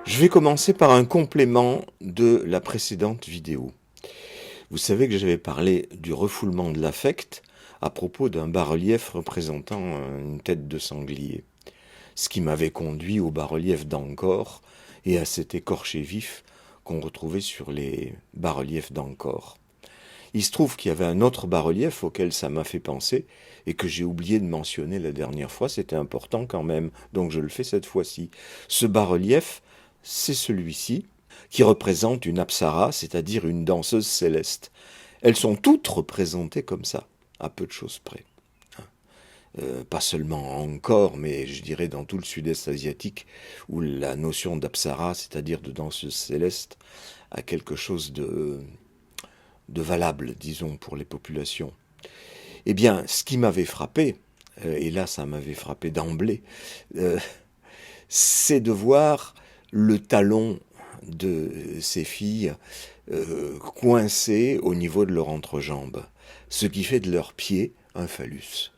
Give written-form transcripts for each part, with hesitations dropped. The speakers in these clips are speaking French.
Je vais commencer par un complément de la précédente vidéo. Vous savez que j'avais parlé du refoulement de l'affect à propos d'un bas-relief représentant une tête de sanglier, ce qui m'avait conduit au bas-relief d'Angkor et à cet écorché vif qu'on retrouvait sur les bas-reliefs d'Angkor. Il se trouve qu'il y avait un autre bas-relief auquel ça m'a fait penser et que j'ai oublié de mentionner la dernière fois, c'était important quand même, donc je le fais cette fois-ci. Ce bas-relief, c'est celui-ci, qui représente une apsara, c'est-à-dire une danseuse céleste. Elles sont toutes représentées comme ça, à peu de choses près. Pas seulement en Angkor, mais je dirais dans tout le sud-est asiatique, où la notion d'apsara, c'est-à-dire de danseuse céleste, a quelque chose de valable, disons, pour les populations. Eh bien, ce qui m'avait frappé, et là ça m'avait frappé d'emblée, euh, c'est de voir le talon de ces filles coincé au niveau de leur entrejambe, ce qui fait de leurs pieds un phallus.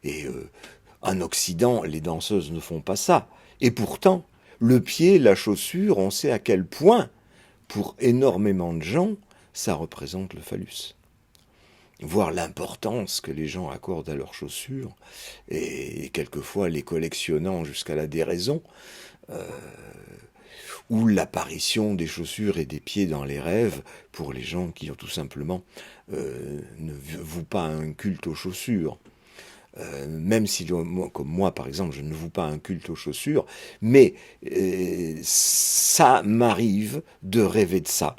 Et en Occident, les danseuses ne font pas ça. Et pourtant, le pied, la chaussure, on sait à quel point, pour énormément de gens, ça représente le phallus. Voir l'importance que les gens accordent à leurs chaussures, et quelquefois les collectionnant jusqu'à la déraison, ou l'apparition des chaussures et des pieds dans les rêves pour les gens qui ont tout simplement ne vouent pas un culte aux chaussures. Même si, comme moi par exemple, je ne voue pas un culte aux chaussures, mais ça m'arrive de rêver de ça.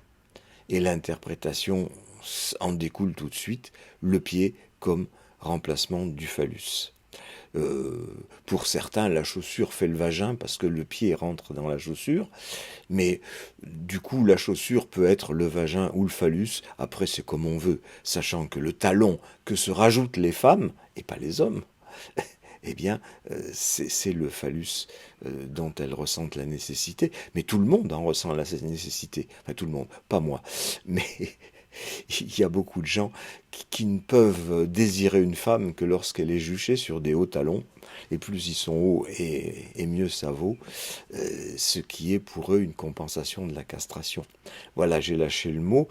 Et l'interprétation en découle tout de suite, le pied comme remplacement du phallus. Pour certains, la chaussure fait le vagin parce que le pied rentre dans la chaussure, mais du coup, la chaussure peut être le vagin ou le phallus. Après, c'est comme on veut, sachant que le talon que se rajoutent les femmes, et pas les hommes, eh bien, c'est le phallus dont elles ressentent la nécessité. Mais tout le monde en ressent la nécessité. Enfin, tout le monde, pas moi. Mais il y a beaucoup de gens qui ne peuvent désirer une femme que lorsqu'elle est juchée sur des hauts talons. Et plus ils sont hauts, et mieux ça vaut, ce qui est pour eux une compensation de la castration. Voilà, j'ai lâché le mot.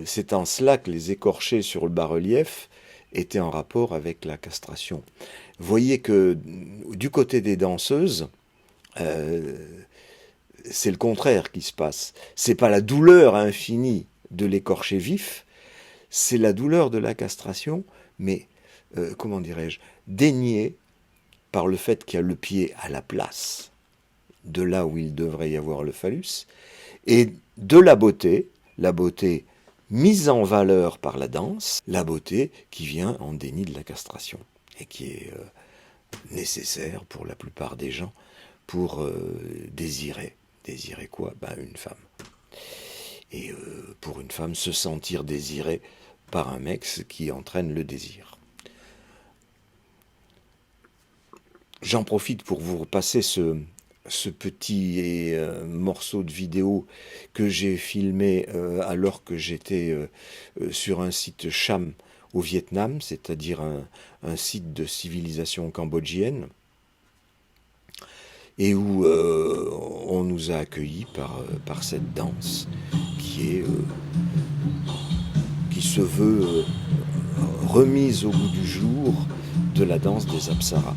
C'est en cela que les écorchés sur le bas-relief étaient en rapport avec la castration. Voyez que du côté des danseuses, euh, c'est le contraire qui se passe. C'est pas la douleur infinie de l'écorché vif, c'est la douleur de la castration, mais comment dirais-je, déniée par le fait qu'il y a le pied à la place de là où il devrait y avoir le phallus, et de la beauté mise en valeur par la danse, la beauté qui vient en déni de la castration, et qui est nécessaire pour la plupart des gens pour désirer. Désirer quoi? Ben, une femme. Et pour une femme, se sentir désirée par un mec, ce qui entraîne le désir. J'en profite pour vous repasser ce petit morceau de vidéo que j'ai filmé alors que j'étais sur un site Cham au Vietnam, c'est-à-dire un site de civilisation cambodgienne, et où on nous a accueillis par cette danse qui se veut remise au goût du jour de la danse des Apsaras.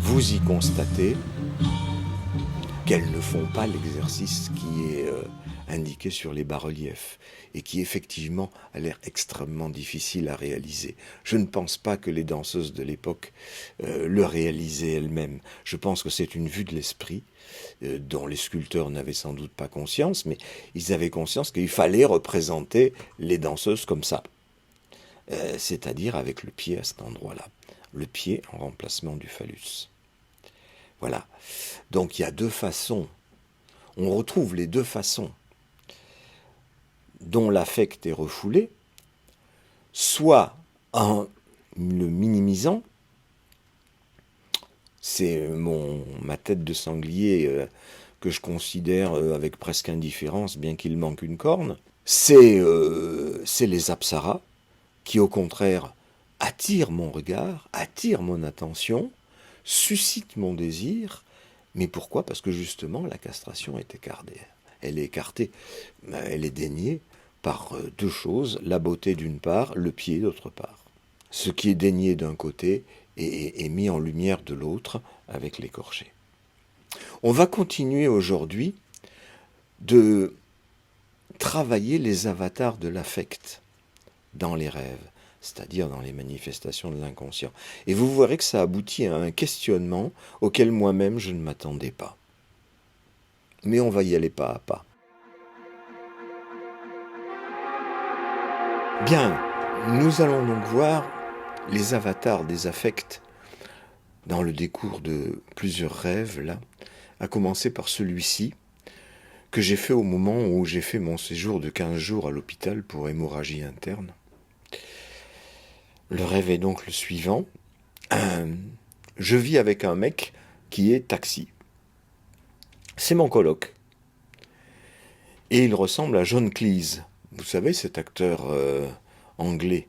Vous y constatez qu'elles ne font pas l'exercice qui est indiqué sur les bas-reliefs et qui effectivement a l'air extrêmement difficile à réaliser. Je ne pense pas que les danseuses de l'époque le réalisaient elles-mêmes. Je pense que c'est une vue de l'esprit dont les sculpteurs n'avaient sans doute pas conscience, mais ils avaient conscience qu'il fallait représenter les danseuses comme ça. c'est-à-dire avec le pied à cet endroit-là. Le pied en remplacement du phallus. Voilà. Donc il y a deux façons. On retrouve les deux façons dont l'affect est refoulé, soit en le minimisant, c'est ma tête de sanglier que je considère avec presque indifférence, bien qu'il manque une corne, c'est les apsaras qui, au contraire, attirent mon regard, attirent mon attention, suscitent mon désir. Mais pourquoi? Parce que justement, la castration est écartée. Elle est écartée, elle est déniée par deux choses, la beauté d'une part, le pied d'autre part. Ce qui est dénié d'un côté est mis en lumière de l'autre avec l'écorché. On va continuer aujourd'hui de travailler les avatars de l'affect dans les rêves, c'est-à-dire dans les manifestations de l'inconscient. Et vous verrez que ça aboutit à un questionnement auquel moi-même je ne m'attendais pas. Mais on va y aller pas à pas. Bien, nous allons donc voir les avatars des affects dans le décours de plusieurs rêves, là, à commencer par celui-ci, que j'ai fait au moment où j'ai fait mon séjour de 15 jours à l'hôpital pour hémorragie interne. Le rêve est donc le suivant. Je vis avec un mec qui est taxi. C'est mon coloc. Et il ressemble à John Cleese. Vous savez, cet acteur anglais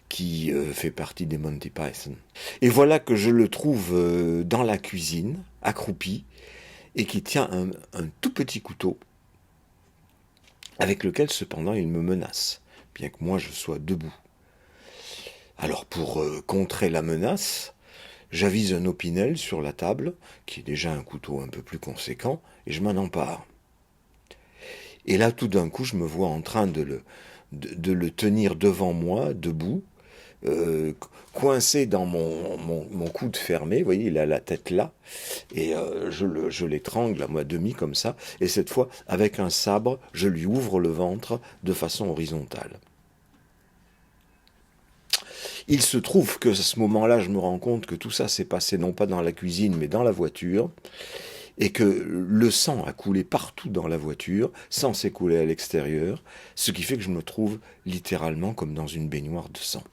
qui fait partie des Monty Python. Et voilà que je le trouve dans la cuisine, accroupi, et qui tient un tout petit couteau, avec lequel cependant il me menace, bien que moi je sois debout. Alors pour contrer la menace, j'avise un opinel sur la table, qui est déjà un couteau un peu plus conséquent, et je m'en empare. Et là, tout d'un coup, je me vois en train de le tenir devant moi, debout, coincé dans mon coude fermé, vous voyez, il a la tête là, et je l'étrangle à demi comme ça, et cette fois, avec un sabre, je lui ouvre le ventre de façon horizontale. Il se trouve que à ce moment-là, je me rends compte que tout ça s'est passé non pas dans la cuisine, mais dans la voiture, et que le sang a coulé partout dans la voiture, sans s'écouler à l'extérieur, ce qui fait que je me trouve littéralement comme dans une baignoire de sang.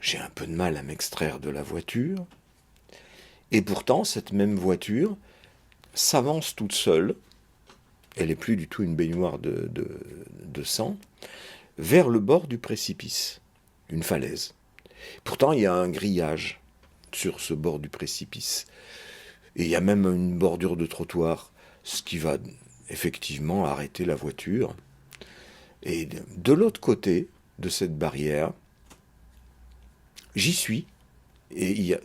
J'ai un peu de mal à m'extraire de la voiture, et pourtant, cette même voiture s'avance toute seule, elle n'est plus du tout une baignoire de sang, vers le bord du précipice, une falaise. Pourtant, il y a un grillage sur ce bord du précipice. Et il y a même une bordure de trottoir, ce qui va effectivement arrêter la voiture. Et de l'autre côté de cette barrière, j'y suis, et il n'y a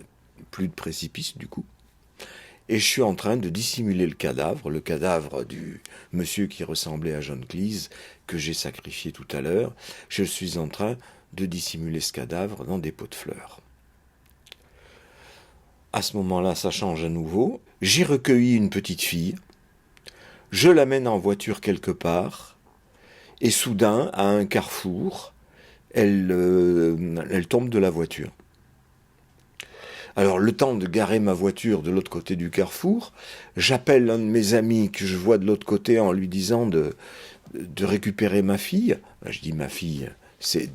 plus de précipice du coup. Et je suis en train de dissimuler le cadavre du monsieur qui ressemblait à John Cleese, que j'ai sacrifié tout à l'heure. Je suis en train de dissimuler ce cadavre dans des pots de fleurs. À ce moment-là, ça change à nouveau. J'ai recueilli une petite fille, je l'amène en voiture quelque part, et soudain, à un carrefour, elle tombe de la voiture. Alors, le temps de garer ma voiture de l'autre côté du carrefour, j'appelle un de mes amis que je vois de l'autre côté en lui disant de récupérer ma fille. Je dis ma fille,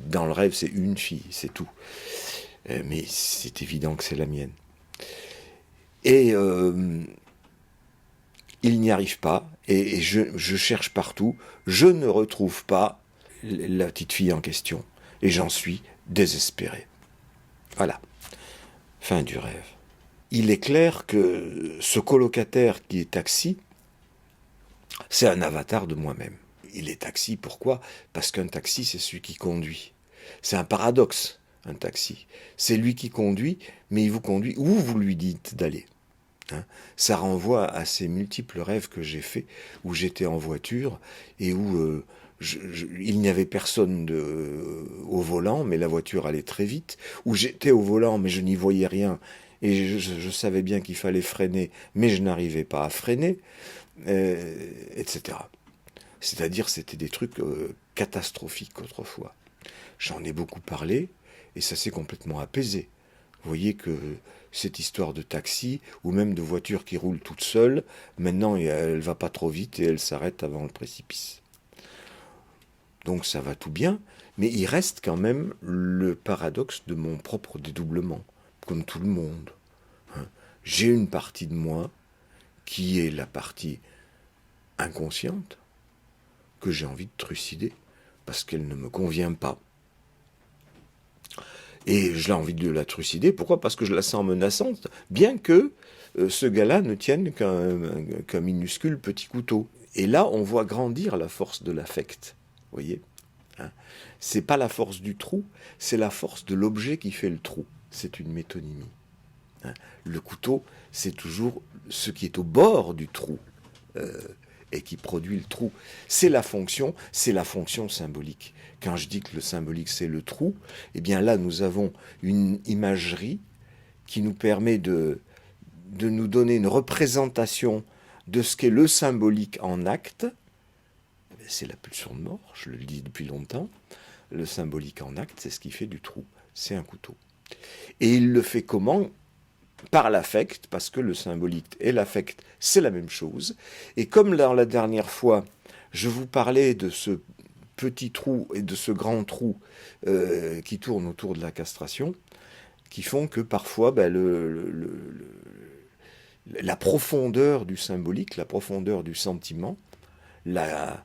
dans le rêve, c'est une fille, c'est tout. Mais c'est évident que c'est la mienne. Et il n'y arrive pas, et je cherche partout, je ne retrouve pas la petite fille en question, et j'en suis désespéré. Voilà, fin du rêve. Il est clair que ce colocataire qui est taxi, c'est un avatar de moi-même. Il est taxi, pourquoi? Parce qu'un taxi, c'est celui qui conduit. C'est un paradoxe, un taxi. C'est lui qui conduit, mais il vous conduit où vous lui dites d'aller. Ça renvoie à ces multiples rêves que j'ai faits, où j'étais en voiture et où il n'y avait personne au volant, mais la voiture allait très vite, où j'étais au volant, mais je n'y voyais rien, et je savais bien qu'il fallait freiner, mais je n'arrivais pas à freiner, etc. C'est-à-dire, c'était des trucs catastrophiques autrefois. J'en ai beaucoup parlé et ça s'est complètement apaisé. Vous voyez que cette histoire de taxi ou même de voiture qui roule toute seule, maintenant elle va pas trop vite et elle s'arrête avant le précipice. Donc ça va tout bien, mais il reste quand même le paradoxe de mon propre dédoublement, comme tout le monde. J'ai une partie de moi qui est la partie inconsciente que j'ai envie de trucider parce qu'elle ne me convient pas. Et j'ai envie de la trucider. Pourquoi? Parce que je la sens menaçante, bien que ce gars-là ne tienne qu'un minuscule petit couteau. Et là, on voit grandir la force de l'affect. Vous voyez, hein? C'est pas la force du trou, c'est la force de l'objet qui fait le trou. C'est une métonymie. Hein? Le couteau, c'est toujours ce qui est au bord du trou et qui produit le trou. C'est la fonction symbolique. Quand je dis que le symbolique c'est le trou, eh bien là nous avons une imagerie qui nous permet de nous donner une représentation de ce qu'est le symbolique en acte. C'est la pulsion de mort, je le dis depuis longtemps. Le symbolique en acte, c'est ce qui fait du trou. C'est un couteau. Et il le fait comment? Par l'affect, parce que le symbolique et l'affect, c'est la même chose. Et comme dans la dernière fois, je vous parlais de ce petit trou et de ce grand trou qui tourne autour de la castration, qui font que parfois la profondeur du symbolique, la profondeur du sentiment, la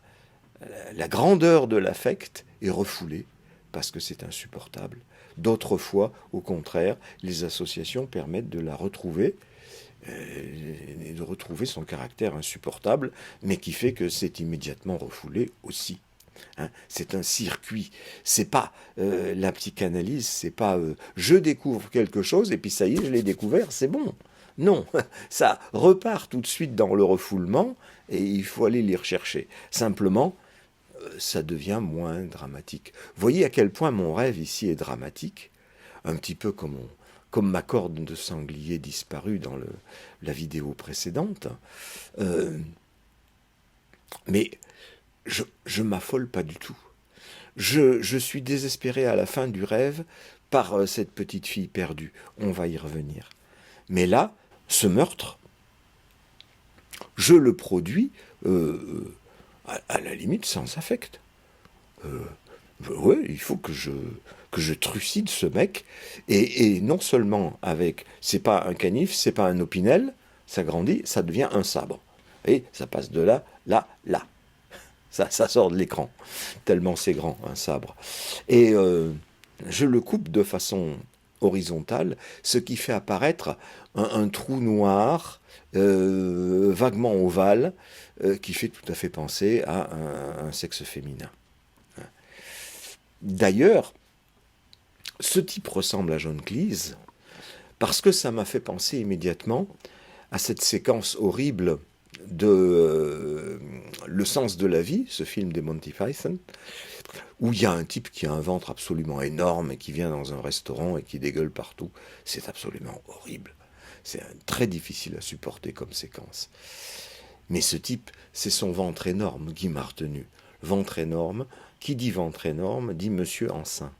grandeur de l'affect est refoulée parce que c'est insupportable. D'autres fois, au contraire, les associations permettent de la retrouver et de retrouver son caractère insupportable, mais qui fait que c'est immédiatement refoulé aussi. Hein, c'est un circuit. C'est pas la psychanalyse, c'est pas je découvre quelque chose et puis ça y est, je l'ai découvert, c'est bon. Non, ça repart tout de suite dans le refoulement et il faut aller l'y rechercher. Simplement, ça devient moins dramatique. Vous voyez à quel point mon rêve ici est dramatique, un petit peu comme ma corde de sanglier disparue dans la vidéo précédente. Mais je m'affole pas du tout. Je suis désespéré à la fin du rêve par cette petite fille perdue. On va y revenir. Mais là, ce meurtre, je le produis à la limite sans affect. Ouais, il faut que je trucide ce mec, et non seulement avec, c'est pas un canif, c'est pas un opinel, ça grandit, ça devient un sabre. Et ça passe de là, là, là. Ça sort de l'écran, tellement c'est grand, un sabre. Et je le coupe de façon horizontale, ce qui fait apparaître un trou noir, vaguement ovale, qui fait tout à fait penser à un sexe féminin. D'ailleurs, ce type ressemble à John Cleese, parce que ça m'a fait penser immédiatement à cette séquence horrible de Le sens de la vie, ce film des Monty Python, où il y a un type qui a un ventre absolument énorme et qui vient dans un restaurant et qui dégueule partout. C'est absolument horrible. C'est très difficile à supporter comme séquence. Mais ce type, c'est son ventre énorme qui m'a retenu. Ventre énorme, qui dit ventre énorme, dit monsieur enceint.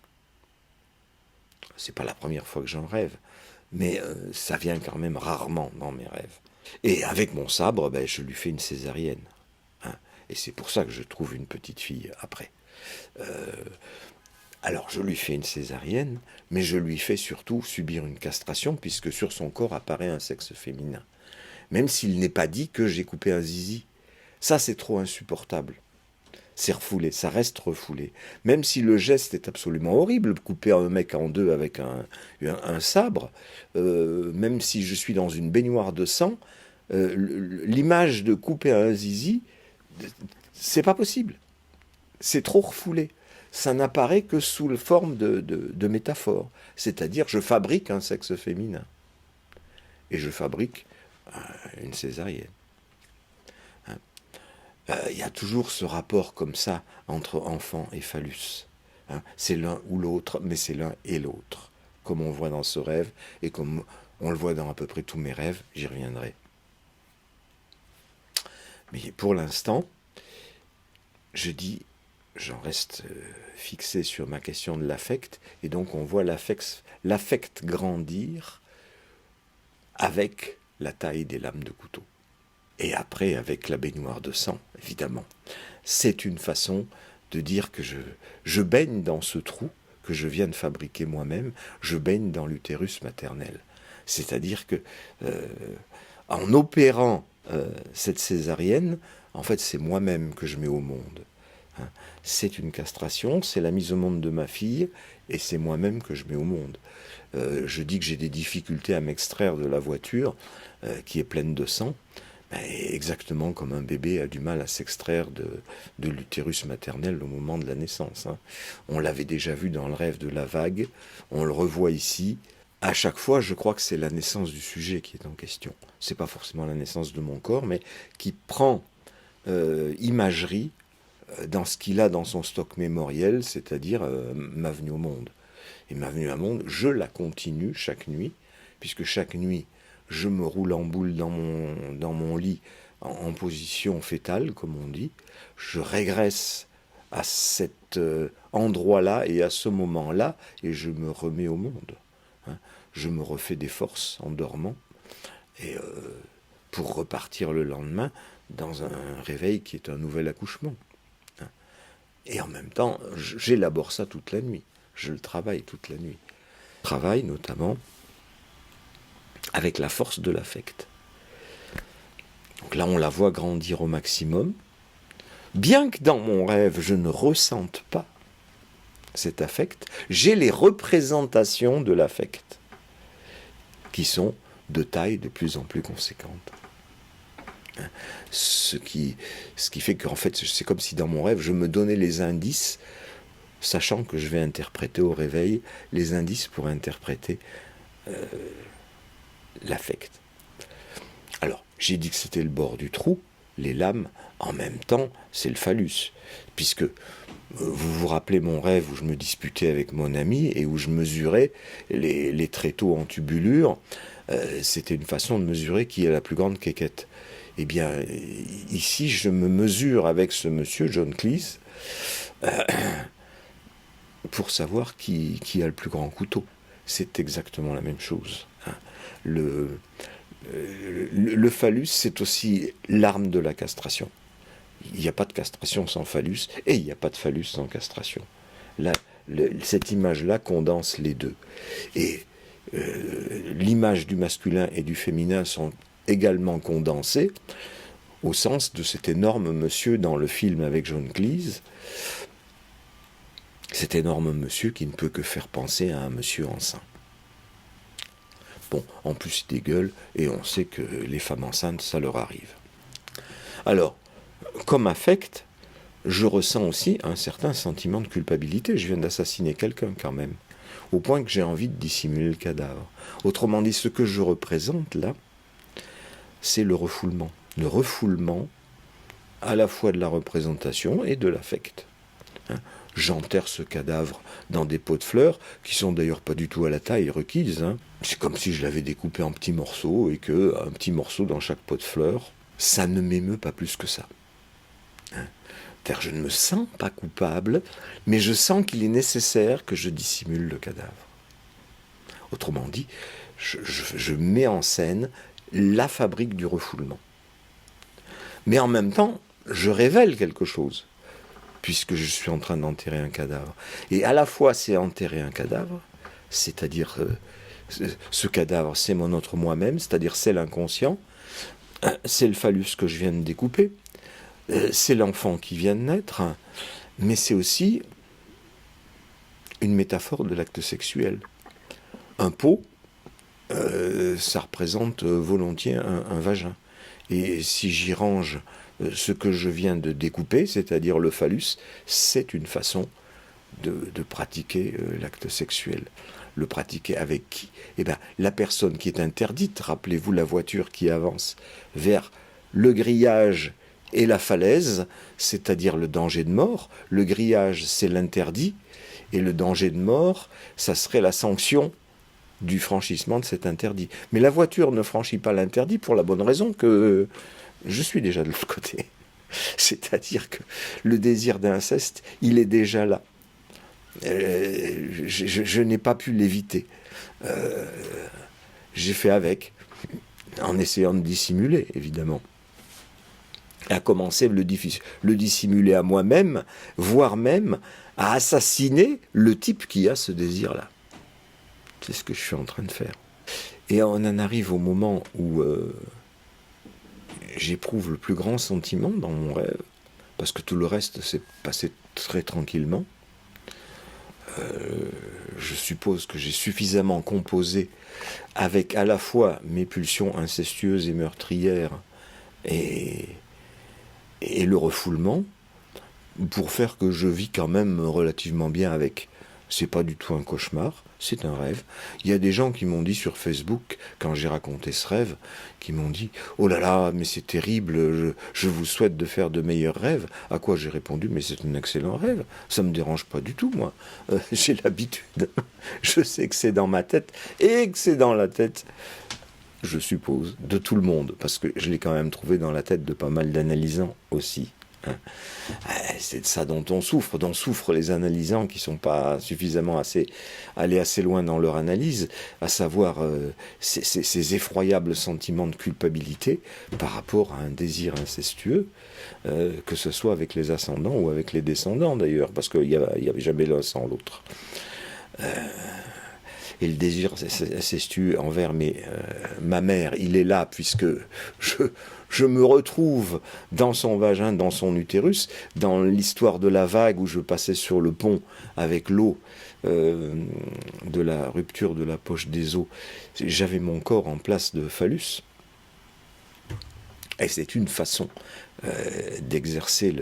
C'est pas la première fois que j'en rêve, mais ça vient quand même rarement dans mes rêves. Et avec mon sabre, je lui fais une césarienne. Hein, et c'est pour ça que je trouve une petite fille après. Alors je lui fais une césarienne, mais je lui fais surtout subir une castration, puisque sur son corps apparaît un sexe féminin. Même s'il n'est pas dit que j'ai coupé un zizi. Ça, c'est trop insupportable. C'est refoulé, ça reste refoulé. Même si le geste est absolument horrible, couper un mec en deux avec un sabre, même si je suis dans une baignoire de sang, l'image de couper un zizi, c'est pas possible. C'est trop refoulé. Ça n'apparaît que sous la forme de métaphore. C'est-à-dire, je fabrique un sexe féminin. Et je fabrique une césarienne. Il y a toujours ce rapport comme ça entre enfant et phallus. Hein. C'est l'un ou l'autre, mais c'est l'un et l'autre. Comme on voit dans ce rêve, et comme on le voit dans à peu près tous mes rêves, j'y reviendrai. Mais pour l'instant, je dis, j'en reste fixé sur ma question de l'affect, et donc on voit l'affect grandir avec la taille des lames de couteau. Et après, avec la baignoire de sang, évidemment. C'est une façon de dire que je baigne dans ce trou que je viens de fabriquer moi-même, je baigne dans l'utérus maternel. C'est-à-dire que, en opérant cette césarienne, en fait, c'est moi-même que je mets au monde. Hein. C'est une castration, c'est la mise au monde de ma fille, et c'est moi-même que je mets au monde. Je dis que j'ai des difficultés à m'extraire de la voiture qui est pleine de sang, exactement comme un bébé a du mal à s'extraire de l'utérus maternel au moment de la naissance. Hein. On l'avait déjà vu dans le rêve de la vague, on le revoit ici. À chaque fois, je crois que c'est la naissance du sujet qui est en question. C'est pas forcément la naissance de mon corps, mais qui prend imagerie dans ce qu'il a dans son stock mémoriel, c'est-à-dire ma venue au monde. Et ma venue au monde, je la continue chaque nuit, puisque chaque nuit, je me roule en boule dans mon lit en position fétale, comme on dit. Je régresse à cet endroit-là et à ce moment-là, et je me remets au monde. Hein. Je me refais des forces en dormant, et pour repartir le lendemain dans un réveil qui est un nouvel accouchement. Hein. Et en même temps, j'élabore ça toute la nuit. Je le travaille toute la nuit. Je travaille notamment avec la force de l'affect. Donc là, on la voit grandir au maximum. Bien que dans mon rêve, je ne ressente pas cet affect, j'ai les représentations de l'affect qui sont de taille de plus en plus conséquente. Ce qui fait qu'en fait, c'est comme si dans mon rêve, je me donnais les indices, sachant que je vais interpréter au réveil les indices pour interpréter l'affect. Alors, j'ai dit que c'était le bord du trou, les lames, en même temps, c'est le phallus. Puisque vous vous rappelez mon rêve où je me disputais avec mon ami et où je mesurais les tréteaux en tubulure, c'était une façon de mesurer qui est la plus grande quéquette. Eh bien, ici, je me mesure avec ce monsieur, John Cleese, pour savoir qui a le plus grand couteau. C'est exactement la même chose. Hein. Le phallus, c'est aussi l'arme de la castration. Il n'y a pas de castration sans phallus, et il n'y a pas de phallus sans castration. Là, cette image-là condense les deux. Et l'image du masculin et du féminin sont également condensées, au sens de cet énorme monsieur dans le film avec John Cleese, cet énorme monsieur qui ne peut que faire penser à un monsieur enceint. Bon, en plus il dégueule, et on sait que les femmes enceintes, ça leur arrive. Alors, comme affect, je ressens aussi un certain sentiment de culpabilité. Je viens d'assassiner quelqu'un quand même, au point que j'ai envie de dissimuler le cadavre. Autrement dit, ce que je représente là, c'est le refoulement. Le refoulement à la fois de la représentation et de l'affect. Hein. J'enterre ce cadavre dans des pots de fleurs, qui sont d'ailleurs pas du tout à la taille requise. Hein. C'est comme si je l'avais découpé en petits morceaux, et qu'un petit morceau dans chaque pot de fleurs, ça ne m'émeut pas plus que ça. Hein. C'est-à-dire, je ne me sens pas coupable, mais je sens qu'il est nécessaire que je dissimule le cadavre. Autrement dit, je mets en scène la fabrique du refoulement. Mais en même temps, je révèle quelque chose, puisque je suis en train d'enterrer un cadavre. Et à la fois, c'est enterrer un cadavre, c'est-à-dire ce cadavre, c'est mon autre moi-même, c'est-à-dire c'est l'inconscient, c'est le phallus que je viens de découper, c'est l'enfant qui vient de naître, mais c'est aussi une métaphore de l'acte sexuel. Un pot, ça représente volontiers un vagin. Et si j'y range ce que je viens de découper, c'est-à-dire le phallus, c'est une façon de pratiquer l'acte sexuel. Le pratiquer avec qui ? Eh bien, la personne qui est interdite, rappelez-vous la voiture qui avance vers le grillage et la falaise, c'est-à-dire le danger de mort. Le grillage, c'est l'interdit, et le danger de mort, ça serait la sanction du franchissement de cet interdit. Mais la voiture ne franchit pas l'interdit pour la bonne raison que je suis déjà de l'autre côté. C'est-à-dire que le désir d'inceste, il est déjà là. Je n'ai pas pu l'éviter. J'ai fait avec, en essayant de dissimuler, évidemment. À commencer le dissimuler à moi-même, voire même à assassiner le type qui a ce désir-là. C'est ce que je suis en train de faire. Et on en arrive au moment où j'éprouve le plus grand sentiment dans mon rêve, parce que tout le reste s'est passé très tranquillement. Je suppose que j'ai suffisamment composé avec à la fois mes pulsions incestueuses et meurtrières et le refoulement pour faire que je vis quand même relativement bien avec. C'est pas du tout un cauchemar, c'est un rêve. Il y a des gens qui m'ont dit sur Facebook, quand j'ai raconté ce rêve, qui m'ont dit « Oh là là, mais c'est terrible, je vous souhaite de faire de meilleurs rêves. » À quoi j'ai répondu « Mais c'est un excellent rêve, ça me dérange pas du tout, moi. J'ai l'habitude, je sais que c'est dans ma tête, et que c'est dans la tête, je suppose, de tout le monde, parce que je l'ai quand même trouvé dans la tête de pas mal d'analysants aussi. C'est de ça dont souffrent les analysants qui ne sont pas suffisamment allés assez loin dans leur analyse, à savoir ces effroyables sentiments de culpabilité par rapport à un désir incestueux, que ce soit avec les ascendants ou avec les descendants d'ailleurs, parce qu'il n'y avait jamais l'un sans l'autre. Et le désir incestueux envers ma mère, il est là puisque je me retrouve dans son vagin, dans son utérus, dans l'histoire de la vague où je passais sur le pont avec l'eau de la rupture de la poche des os. J'avais mon corps en place de phallus. Et c'est une façon d'exercer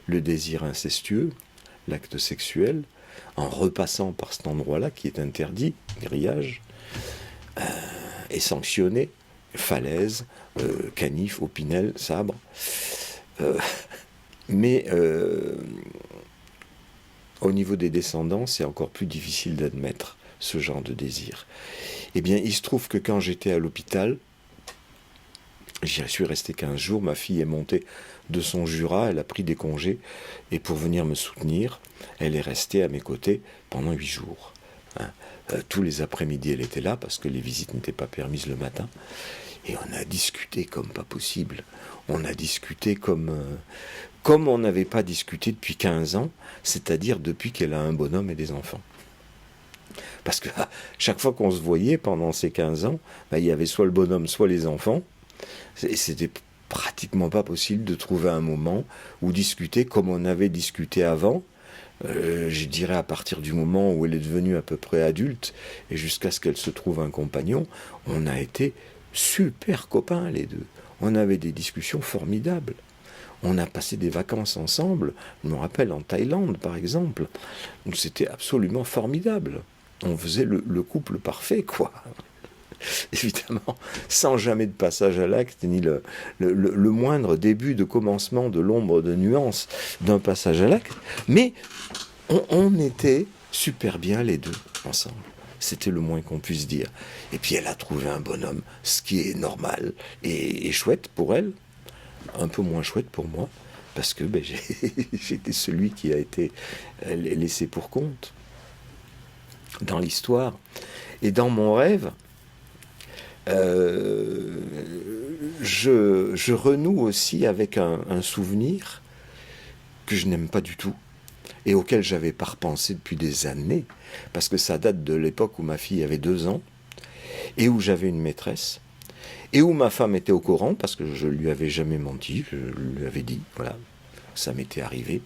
le désir incestueux, l'acte sexuel, en repassant par cet endroit-là qui est interdit, grillage, et sanctionné, falaise, canif, opinel, sabre. Mais au niveau des descendants, c'est encore plus difficile d'admettre ce genre de désir. Eh bien, il se trouve que quand j'étais à l'hôpital, j'y suis resté 15 jours, ma fille est montée de son Jura, elle a pris des congés, et pour venir me soutenir, elle est restée à mes côtés pendant 8 jours. Tous les après-midi, elle était là, parce que les visites n'étaient pas permises le matin, et on a discuté comme pas possible. On a discuté comme on n'avait pas discuté depuis 15 ans, c'est-à-dire depuis qu'elle a un bonhomme et des enfants. Parce que chaque fois qu'on se voyait pendant ces 15 ans, il y avait soit le bonhomme, soit les enfants, et c'était pratiquement pas possible de trouver un moment où discuter comme on avait discuté avant, je dirais à partir du moment où elle est devenue à peu près adulte, et jusqu'à ce qu'elle se trouve un compagnon, on a été super copains les deux. On avait des discussions formidables. On a passé des vacances ensemble, je me rappelle en Thaïlande par exemple, donc c'était absolument formidable. On faisait le couple parfait, quoi. Évidemment, sans jamais de passage à l'acte, ni le moindre début de commencement de l'ombre de nuance d'un passage à l'acte, mais on était super bien les deux ensemble. C'était le moins qu'on puisse dire. Et puis elle a trouvé un bonhomme, ce qui est normal et chouette pour elle, un peu moins chouette pour moi, parce que j'étais celui qui a été laissé pour compte dans l'histoire. Et dans mon rêve, je renoue aussi avec un souvenir que je n'aime pas du tout et auquel j'avais pas repensé depuis des années, parce que ça date de l'époque où ma fille avait 2 ans et où j'avais une maîtresse et où ma femme était au courant, parce que je lui avais jamais menti, je lui avais dit, voilà, ça m'était arrivé.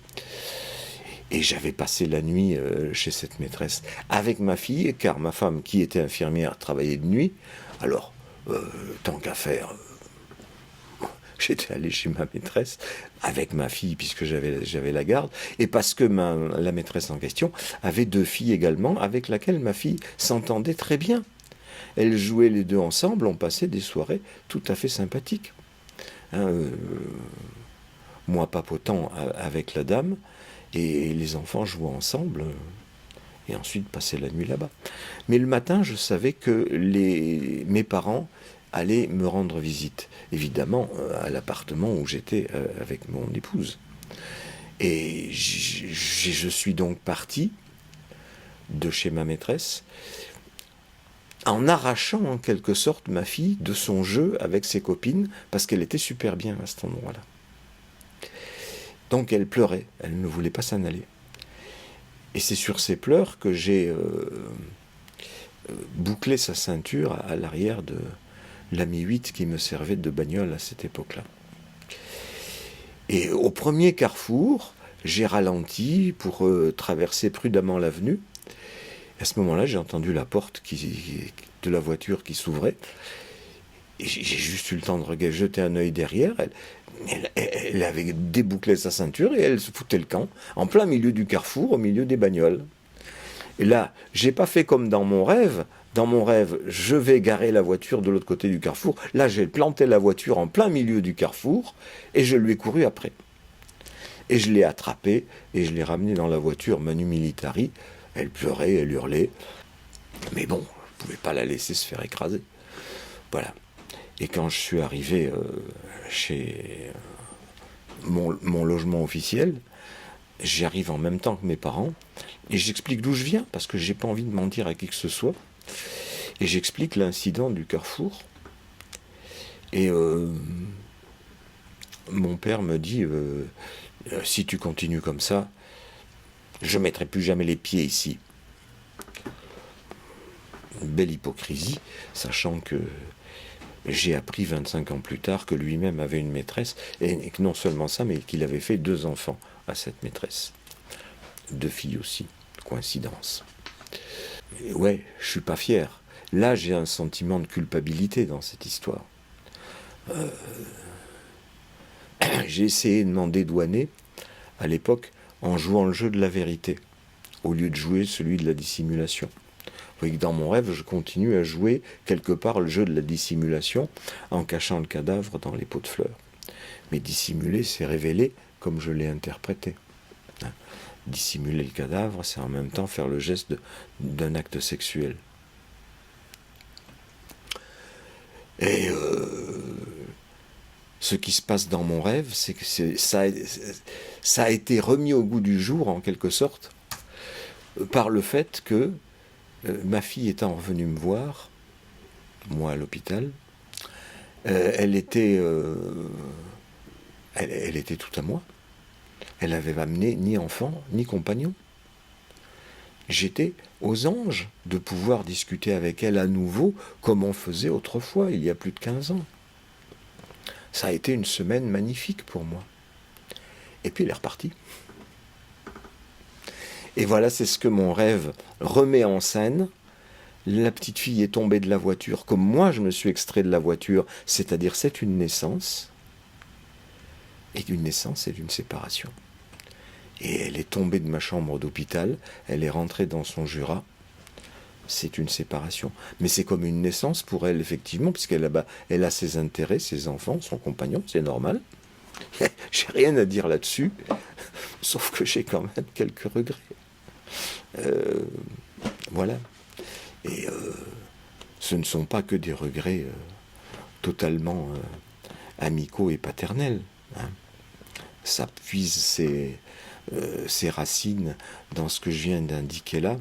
Et j'avais passé la nuit chez cette maîtresse avec ma fille, car ma femme, qui était infirmière, travaillait de nuit. Alors, tant qu'à faire, j'étais allé chez ma maîtresse avec ma fille, puisque j'avais la garde, et parce que la maîtresse en question avait 2 filles également, avec laquelle ma fille s'entendait très bien. Elles jouaient les deux ensemble, on passait des soirées tout à fait sympathiques. Moi papotant avec la dame, et les enfants jouaient ensemble, et ensuite passaient la nuit là-bas. Mais le matin, je savais que mes parents aller me rendre visite, évidemment à l'appartement où j'étais avec mon épouse. Et je suis donc parti de chez ma maîtresse en arrachant en quelque sorte ma fille de son jeu avec ses copines, parce qu'elle était super bien à cet endroit-là. Donc elle pleurait, elle ne voulait pas s'en aller. Et c'est sur ces pleurs que j'ai bouclé sa ceinture à l'arrière de l'Ami 8 qui me servait de bagnole à cette époque-là. Et au premier carrefour, j'ai ralenti pour traverser prudemment l'avenue. À ce moment-là, j'ai entendu la porte de la voiture qui s'ouvrait. Et j'ai juste eu le temps de jeter un œil derrière. Elle avait débouclé sa ceinture et elle se foutait le camp, en plein milieu du carrefour, au milieu des bagnoles. Et là, j'ai pas fait comme dans mon rêve. Dans mon rêve, je vais garer la voiture de l'autre côté du carrefour. Là, j'ai planté la voiture en plein milieu du carrefour et je lui ai couru après. Et je l'ai attrapée et je l'ai ramenée dans la voiture Manu Militari. Elle pleurait, elle hurlait. Mais bon, je ne pouvais pas la laisser se faire écraser. Voilà. Et quand je suis arrivé chez mon logement officiel, j'arrive en même temps que mes parents et j'explique d'où je viens parce que j'ai pas envie de mentir à qui que ce soit. Et j'explique l'incident du carrefour. Et mon père me dit si tu continues comme ça, je ne mettrai plus jamais les pieds ici. Une belle hypocrisie, sachant que j'ai appris 25 ans plus tard que lui-même avait une maîtresse, et que non seulement ça, mais qu'il avait fait 2 enfants à cette maîtresse. 2 filles aussi, coïncidence. Et ouais, je suis pas fier. Là, j'ai un sentiment de culpabilité dans cette histoire. J'ai essayé de m'en dédouaner, à l'époque, en jouant le jeu de la vérité, au lieu de jouer celui de la dissimulation. Vous voyez que dans mon rêve, je continue à jouer quelque part le jeu de la dissimulation en cachant le cadavre dans les pots de fleurs. Mais dissimuler, c'est révéler comme je l'ai interprété. Dissimuler le cadavre, c'est en même temps faire le geste d'un acte sexuel. Et ce qui se passe dans mon rêve, c'est que ça a été remis au goût du jour, en quelque sorte, par le fait que ma fille étant revenue me voir, moi à l'hôpital, elle était tout à moi. Elle n'avait amené ni enfant, ni compagnon. J'étais aux anges de pouvoir discuter avec elle à nouveau comme on faisait autrefois, il y a plus de 15 ans. Ça a été une semaine magnifique pour moi. Et puis elle est repartie. Et voilà, c'est ce que mon rêve remet en scène. La petite fille est tombée de la voiture comme moi je me suis extrait de la voiture, c'est-à-dire c'est une naissance. Et une naissance, c'est une séparation. Et elle est tombée de ma chambre d'hôpital, elle est rentrée dans son Jura. C'est une séparation. Mais c'est comme une naissance pour elle, effectivement, puisqu'elle elle a ses intérêts, ses enfants, son compagnon, c'est normal. J'ai rien à dire là-dessus, sauf que j'ai quand même quelques regrets. Voilà. Et ce ne sont pas que des regrets totalement amicaux et paternels. Hein. Ça puise ses racines dans ce que je viens d'indiquer là,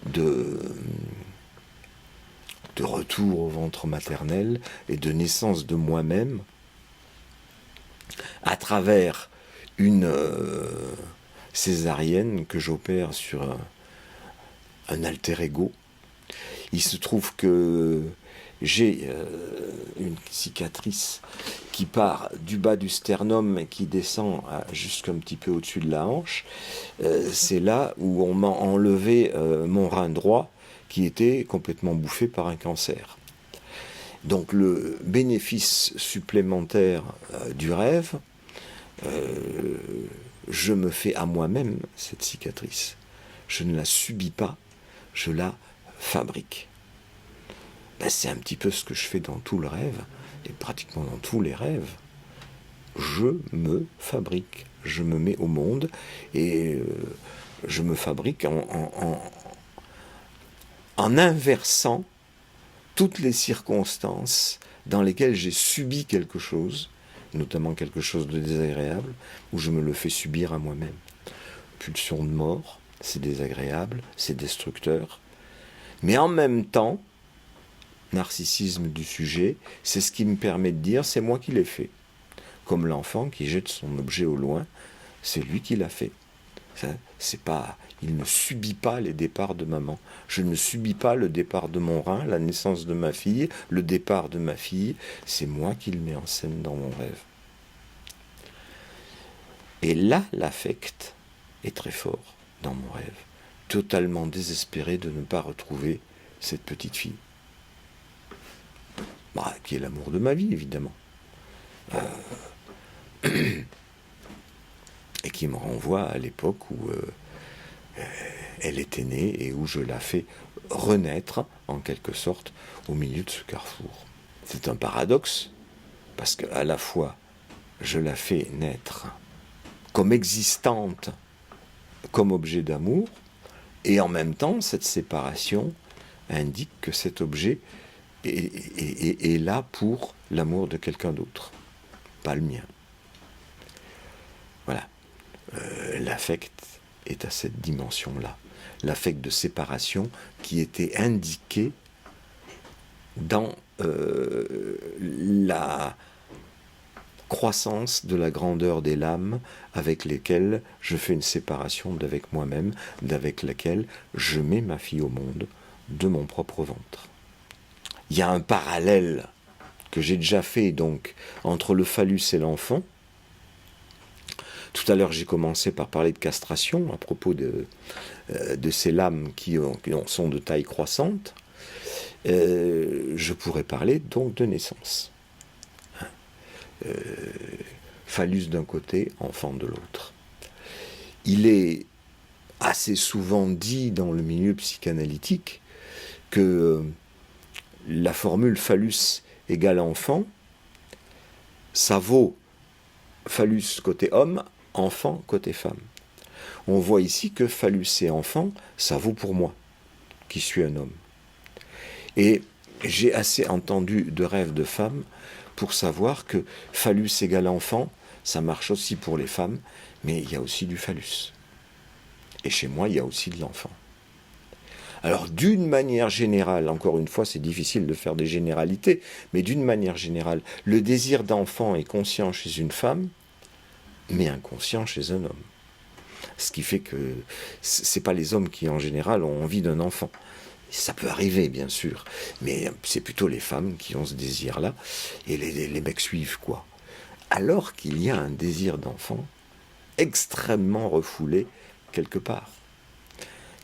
de retour au ventre maternel et de naissance de moi-même à travers une césarienne que j'opère sur un alter ego. Il se trouve que j'ai une cicatrice qui part du bas du sternum et qui descend jusqu'un petit peu au-dessus de la hanche. C'est là où on m'a enlevé mon rein droit qui était complètement bouffé par un cancer. Donc le bénéfice supplémentaire du rêve, je me fais à moi-même cette cicatrice. Je ne la subis pas, je la fabrique. Ben, c'est un petit peu ce que je fais dans tout le rêve, et pratiquement dans tous les rêves. Je me fabrique, je me mets au monde, et je me fabrique en inversant toutes les circonstances dans lesquelles j'ai subi quelque chose, notamment quelque chose de désagréable, où je me le fais subir à moi-même. Pulsion de mort, c'est désagréable, c'est destructeur. Mais en même temps, narcissisme du sujet, c'est ce qui me permet de dire c'est moi qui l'ai fait. Comme l'enfant qui jette son objet au loin, c'est lui qui l'a fait. Ça, c'est pas, il ne subit pas les départs de maman. Je ne subis pas le départ de mon rein, la naissance de ma fille, le départ de ma fille. C'est moi qui le mets en scène dans mon rêve. Et là, l'affect est très fort dans mon rêve. Totalement désespéré de ne pas retrouver cette petite fille. Qui est l'amour de ma vie, évidemment. Et qui me renvoie à l'époque où elle était née et où je la fais renaître, en quelque sorte, au milieu de ce carrefour. C'est un paradoxe, parce qu'à la fois, je la fais naître comme existante, comme objet d'amour, et en même temps, cette séparation indique que cet objet est là pour l'amour de quelqu'un d'autre, pas le mien. Voilà. L'affect est à cette dimension-là. L'affect de séparation qui était indiqué dans la croissance de la grandeur des lames avec lesquelles je fais une séparation d'avec moi-même, d'avec laquelle je mets ma fille au monde de mon propre ventre. Il y a un parallèle que j'ai déjà fait donc entre le phallus et l'enfant. Tout à l'heure, j'ai commencé par parler de castration à propos de ces lames qui sont de taille croissante. Je pourrais parler donc de naissance. Phallus d'un côté, enfant de l'autre. Il est assez souvent dit dans le milieu psychanalytique que la formule phallus égale enfant, ça vaut phallus côté homme, enfant côté femme. On voit ici que phallus et enfant, ça vaut pour moi, qui suis un homme. Et j'ai assez entendu de rêves de femmes pour savoir que phallus égale enfant, ça marche aussi pour les femmes, mais il y a aussi du phallus. Et chez moi, il y a aussi de l'enfant. Alors, d'une manière générale, encore une fois, c'est difficile de faire des généralités, mais d'une manière générale, le désir d'enfant est conscient chez une femme, mais inconscient chez un homme. Ce qui fait que c'est pas les hommes qui, en général, ont envie d'un enfant. Ça peut arriver, bien sûr, mais c'est plutôt les femmes qui ont ce désir-là, et les mecs suivent, quoi. Alors qu'il y a un désir d'enfant extrêmement refoulé quelque part,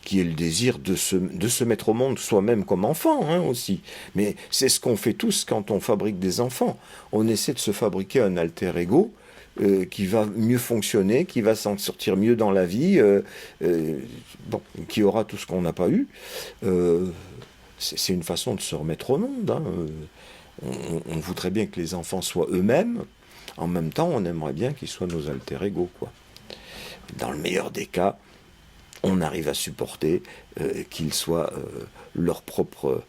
qui est le désir de se mettre au monde soi-même comme enfant, aussi. Mais c'est ce qu'on fait tous quand on fabrique des enfants. On essaie de se fabriquer un alter ego qui va mieux fonctionner, qui va s'en sortir mieux dans la vie, qui aura tout ce qu'on n'a pas eu. C'est une façon de se remettre au monde. On voudrait bien que les enfants soient eux-mêmes. En même temps, on aimerait bien qu'ils soient nos alter ego, quoi. Dans le meilleur des cas, on arrive à supporter qu'ils soient leur propre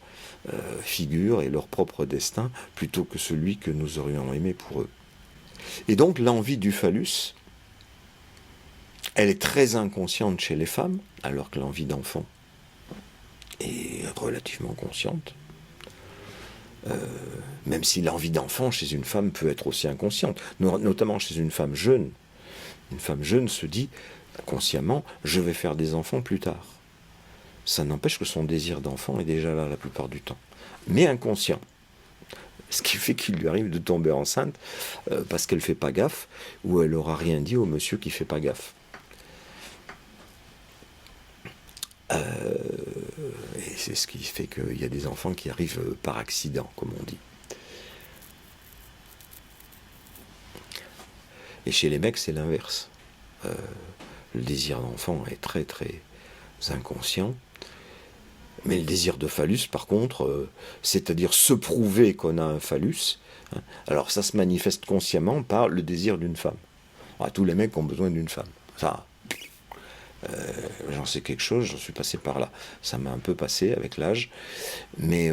figure et leur propre destin, plutôt que celui que nous aurions aimé pour eux. Et donc l'envie du phallus, elle est très inconsciente chez les femmes, alors que l'envie d'enfant est relativement consciente. Même si l'envie d'enfant chez une femme peut être aussi inconsciente, notamment chez une femme jeune. Une femme jeune se dit consciemment, je vais faire des enfants plus tard. Ça n'empêche que son désir d'enfant est déjà là la plupart du temps, mais inconscient. Ce qui fait qu'il lui arrive de tomber enceinte parce qu'elle ne fait pas gaffe, ou elle n'aura rien dit au monsieur qui ne fait pas gaffe. Et c'est ce qui fait qu'il y a des enfants qui arrivent par accident, comme on dit. Et chez les mecs, c'est l'inverse. Le désir d'enfant est très très inconscient. Mais le désir de phallus, par contre, c'est-à-dire se prouver qu'on a un phallus, alors ça se manifeste consciemment par le désir d'une femme. Tous les mecs ont besoin d'une femme. Ça, J'en sais quelque chose, j'en suis passé par là. Ça m'a un peu passé avec l'âge, mais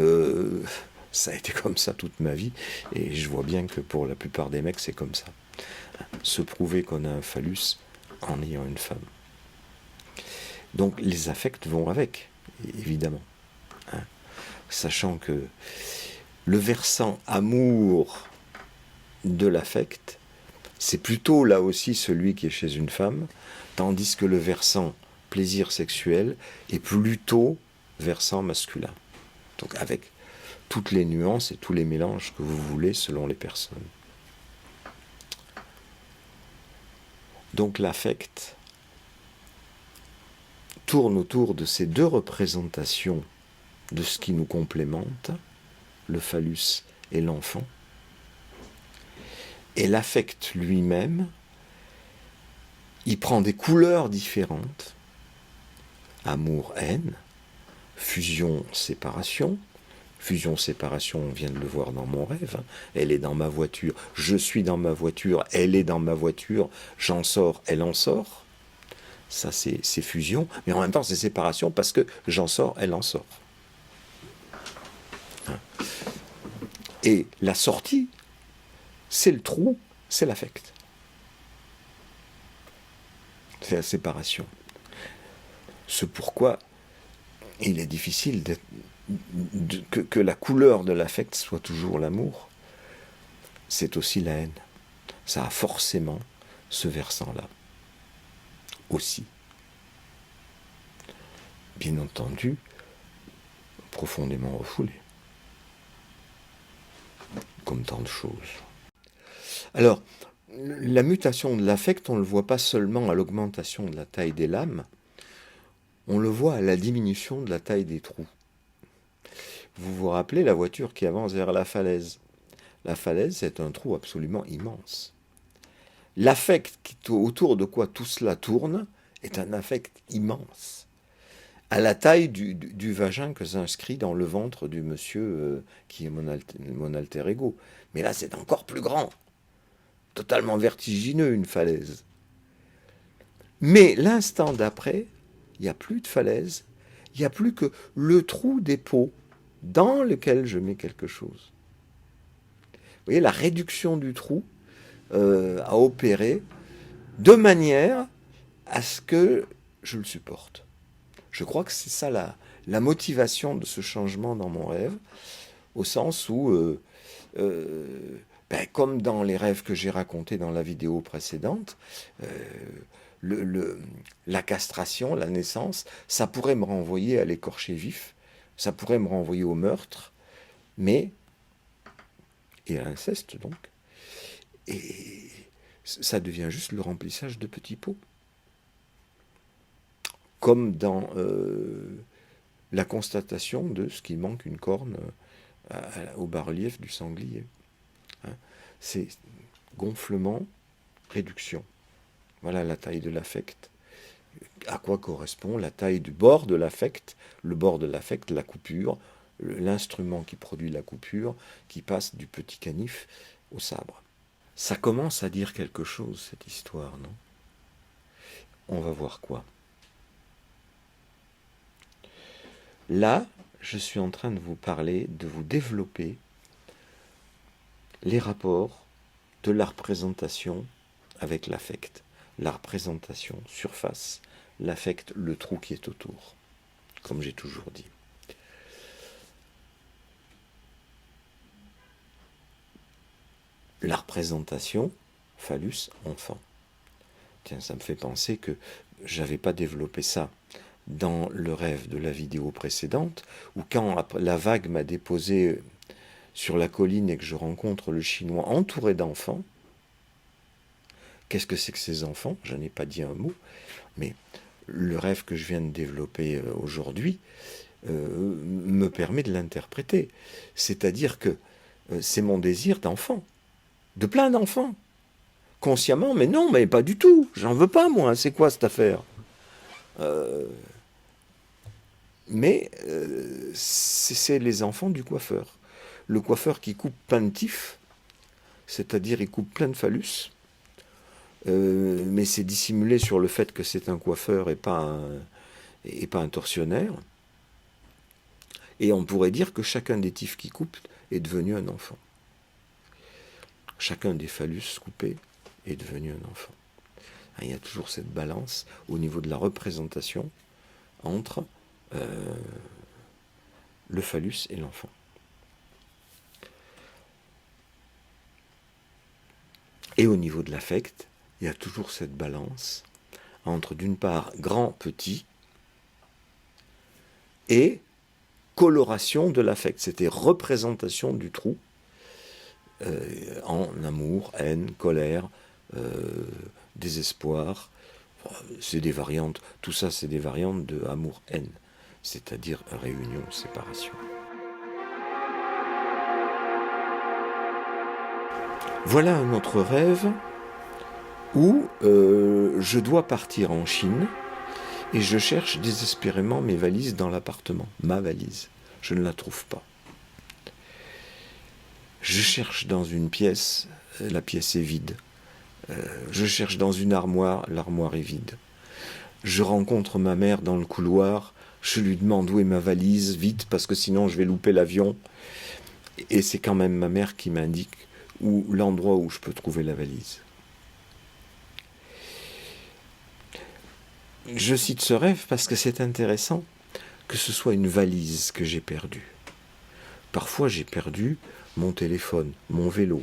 ça a été comme ça toute ma vie, et je vois bien que pour la plupart des mecs, c'est comme ça. Se prouver qu'on a un phallus en ayant une femme. Donc les affects vont avec, évidemment. Hein. Sachant que le versant amour de l'affect, c'est plutôt là aussi celui qui est chez une femme, tandis que le versant plaisir sexuel est plutôt versant masculin. Donc avec toutes les nuances et tous les mélanges que vous voulez selon les personnes. Donc l'affect tourne autour de ces deux représentations de ce qui nous complémente, le phallus et l'enfant. Et l'affect lui-même, il prend des couleurs différentes, amour-haine, fusion-séparation. Fusion-séparation, on vient de le voir dans mon rêve, elle est dans ma voiture, je suis dans ma voiture, elle est dans ma voiture, j'en sors, elle en sort. Ça, c'est fusion, mais en même temps, c'est séparation parce que j'en sors, elle en sort. Et la sortie, c'est le trou, c'est l'affect. C'est la séparation. C'est pourquoi il est difficile que la couleur de l'affect soit toujours l'amour. C'est aussi la haine. Ça a forcément ce versant-là. Aussi. Bien entendu, profondément refoulé. Comme tant de choses. Alors, la mutation de l'affect, on ne le voit pas seulement à l'augmentation de la taille des lames, on le voit à la diminution de la taille des trous. Vous vous rappelez la voiture qui avance vers la falaise. La falaise, c'est un trou absolument immense. L'affect autour de quoi tout cela tourne est un affect immense, à la taille du vagin que s'inscrit dans le ventre du monsieur qui est mon alter ego. Mais là, c'est encore plus grand, totalement vertigineux, une falaise. Mais l'instant d'après, il n'y a plus de falaise, il n'y a plus que le trou des peaux dans lequel je mets quelque chose. Vous voyez, la réduction du trou a opéré de manière à ce que je le supporte. Je crois que c'est ça la motivation de ce changement dans mon rêve, au sens où, comme dans les rêves que j'ai racontés dans la vidéo précédente, la castration, la naissance, ça pourrait me renvoyer à l'écorché vif, ça pourrait me renvoyer au meurtre, et à l'inceste donc, et ça devient juste le remplissage de petits pots. Comme dans la constatation de ce qui manque une corne au bas-relief du sanglier. Hein. C'est gonflement, réduction. Voilà la taille de l'affect. À quoi correspond la taille du bord de l'affect? Le bord de l'affect, la coupure, l'instrument qui produit la coupure, qui passe du petit canif au sabre. Ça commence à dire quelque chose, cette histoire, non? On va voir quoi. Là, je suis en train de vous parler, de vous développer les rapports de la représentation avec l'affect. La représentation surface, l'affect, le trou qui est autour, comme j'ai toujours dit. La représentation, phallus, enfant. Tiens, ça me fait penser que j'avais pas développé ça dans le rêve de la vidéo précédente, où quand la vague m'a déposé sur la colline et que je rencontre le Chinois entouré d'enfants, qu'est-ce que c'est que ces enfants? Je n'ai pas dit un mot, mais le rêve que je viens de développer aujourd'hui me permet de l'interpréter. C'est-à-dire que c'est mon désir d'enfant, de plein d'enfants. Consciemment, mais non, mais pas du tout. J'en veux pas, moi. C'est quoi cette affaire? Mais c'est les enfants du coiffeur. Le coiffeur qui coupe plein de tifs, c'est-à-dire il coupe plein de phallus, mais c'est dissimulé sur le fait que c'est un coiffeur et pas un tortionnaire. Et on pourrait dire que chacun des tifs qui coupent est devenu un enfant. Chacun des phallus coupés est devenu un enfant. Il y a toujours cette balance au niveau de la représentation entre le phallus et l'enfant. Et au niveau de l'affect, il y a toujours cette balance entre, d'une part, grand, petit, et coloration de l'affect, c'était représentation du trou en amour, haine, colère, désespoir. C'est des variantes, tout ça c'est des variantes de amour-haine, c'est-à-dire réunion, séparation. Voilà un autre rêve où je dois partir en Chine et je cherche désespérément mes valises dans l'appartement, ma valise. Je ne la trouve pas. Je cherche dans une pièce, la pièce est vide. Je cherche dans une armoire, l'armoire est vide. Je rencontre ma mère dans le couloir, je lui demande où est ma valise, vite, parce que sinon je vais louper l'avion. Et c'est quand même ma mère qui m'indique l'endroit où je peux trouver la valise. Je cite ce rêve parce que c'est intéressant que ce soit une valise que j'ai perdue. Parfois j'ai perdu mon téléphone, mon vélo,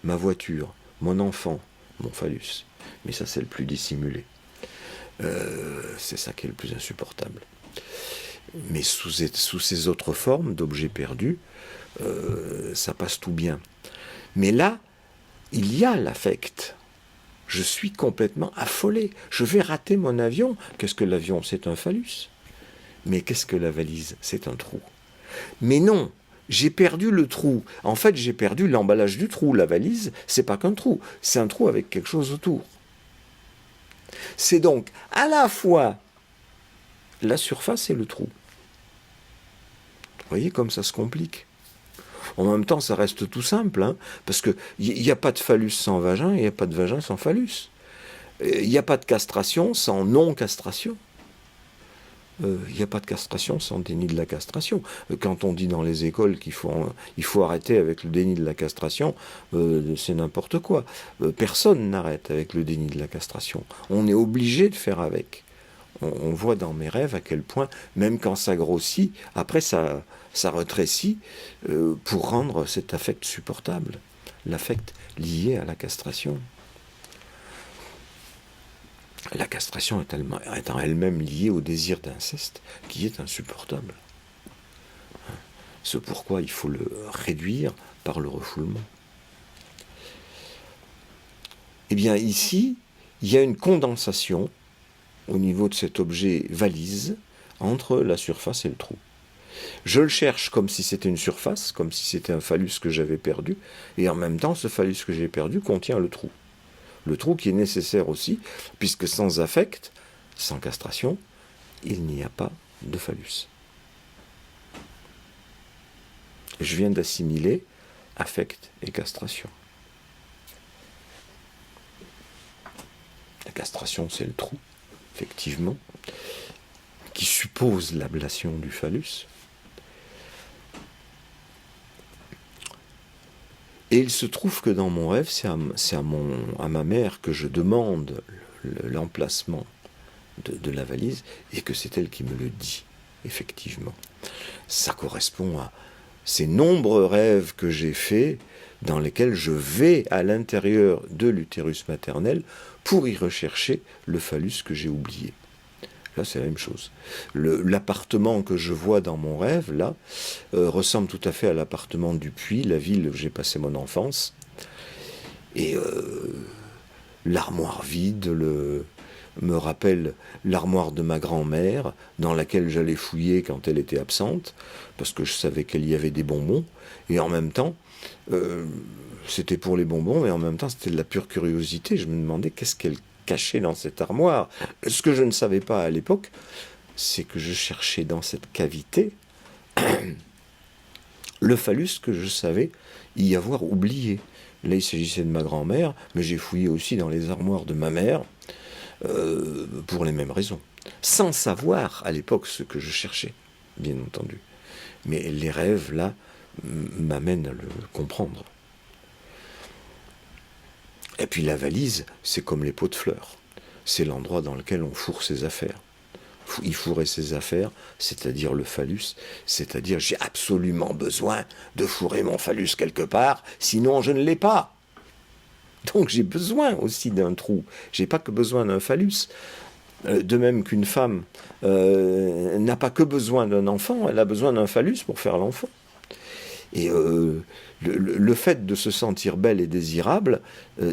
ma voiture, mon enfant, mon phallus. Mais ça c'est le plus dissimulé. C'est ça qui est le plus insupportable. Mais sous ces autres formes d'objets perdus, ça passe tout bien. Mais là, il y a l'affect. Je suis complètement affolé. Je vais rater mon avion. Qu'est-ce que l'avion? C'est un phallus. Mais qu'est-ce que la valise? C'est un trou. Mais non, j'ai perdu le trou. En fait, j'ai perdu l'emballage du trou. La valise, c'est pas qu'un trou. C'est un trou avec quelque chose autour. C'est donc à la fois la surface et le trou. Vous voyez comme ça se complique. En même temps, ça reste tout simple, hein, parce qu'il n'y a pas de phallus sans vagin, et il n'y a pas de vagin sans phallus. Il n'y a pas de castration sans non-castration. Il n'y a pas de castration sans déni de la castration. Quand on dit dans les écoles qu'il faut arrêter avec le déni de la castration, c'est n'importe quoi. Personne n'arrête avec le déni de la castration. On est obligé de faire avec. On voit dans mes rêves à quel point, même quand ça grossit, après ça rétrécit pour rendre cet affect supportable. L'affect lié à la castration. La castration est en elle-même liée au désir d'inceste, qui est insupportable. C'est pourquoi il faut le réduire par le refoulement. Eh bien ici, il y a une condensation au niveau de cet objet valise entre la surface et le trou. Je le cherche comme si c'était une surface, comme si c'était un phallus que j'avais perdu, et en même temps, ce phallus que j'ai perdu contient le trou. Le trou qui est nécessaire aussi, puisque sans affect, sans castration, il n'y a pas de phallus. Je viens d'assimiler affect et castration. La castration, c'est le trou, effectivement, qui suppose l'ablation du phallus. Et il se trouve que dans mon rêve, c'est à ma mère que je demande l'emplacement de la valise, et que c'est elle qui me le dit, effectivement. Ça correspond à ces nombreux rêves que j'ai faits, dans lesquels je vais à l'intérieur de l'utérus maternel pour y rechercher le phallus que j'ai oublié. Là, c'est la même chose. L'appartement que je vois dans mon rêve, là, ressemble tout à fait à l'appartement du Puy, la ville où j'ai passé mon enfance. Et l'armoire vide me rappelle l'armoire de ma grand-mère, dans laquelle j'allais fouiller quand elle était absente, parce que je savais qu'il y avait des bonbons. Et en même temps, c'était pour les bonbons, et en même temps, c'était de la pure curiosité. Je me demandais qu'est-ce qu'elle cachée dans cette armoire. Ce que je ne savais pas à l'époque, c'est que je cherchais dans cette cavité le phallus que je savais y avoir oublié. Là, il s'agissait de ma grand-mère, mais j'ai fouillé aussi dans les armoires de ma mère, pour les mêmes raisons. Sans savoir, à l'époque, ce que je cherchais, bien entendu. Mais les rêves, là, m'amènent à le comprendre. Et puis la valise, c'est comme les pots de fleurs. C'est l'endroit dans lequel on fourre ses affaires. Y fourrer ses affaires, c'est-à-dire le phallus, c'est-à-dire j'ai absolument besoin de fourrer mon phallus quelque part, sinon je ne l'ai pas. Donc j'ai besoin aussi d'un trou. J'ai pas que besoin d'un phallus. De même qu'une femme n'a pas que besoin d'un enfant, elle a besoin d'un phallus pour faire l'enfant. Et le fait de se sentir belle et désirable,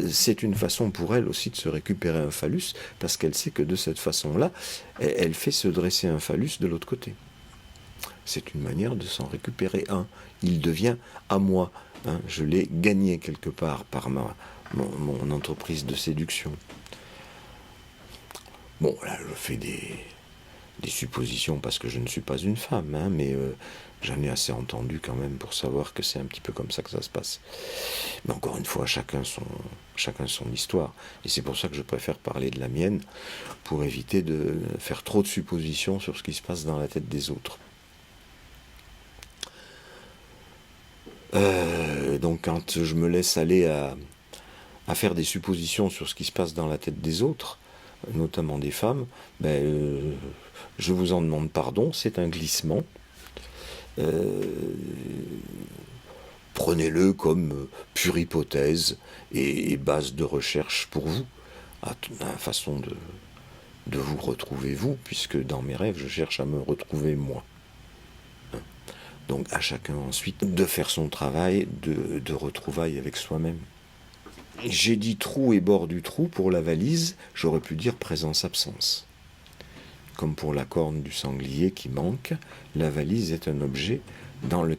c'est une façon pour elle aussi de se récupérer un phallus, parce qu'elle sait que de cette façon-là, elle fait se dresser un phallus de l'autre côté. C'est une manière de s'en récupérer un. Il devient à moi. Hein. Je l'ai gagné quelque part par mon entreprise de séduction. Bon, là, je fais des suppositions parce que je ne suis pas une femme, hein, mais j'en ai assez entendu quand même pour savoir que c'est un petit peu comme ça que ça se passe. Mais encore une fois, chacun son histoire. Et c'est pour ça que je préfère parler de la mienne, pour éviter de faire trop de suppositions sur ce qui se passe dans la tête des autres. Donc quand je me laisse aller à faire des suppositions sur ce qui se passe dans la tête des autres, notamment des femmes, je vous en demande pardon, c'est un glissement. Prenez-le comme pure hypothèse et base de recherche pour vous, à la façon de vous retrouver vous, puisque dans mes rêves, je cherche à me retrouver moi. Donc à chacun ensuite de faire son travail de retrouvailles avec soi-même. J'ai dit trou et bord du trou pour la valise, j'aurais pu dire présence-absence. Comme pour la corne du sanglier qui manque, la valise est un objet dont le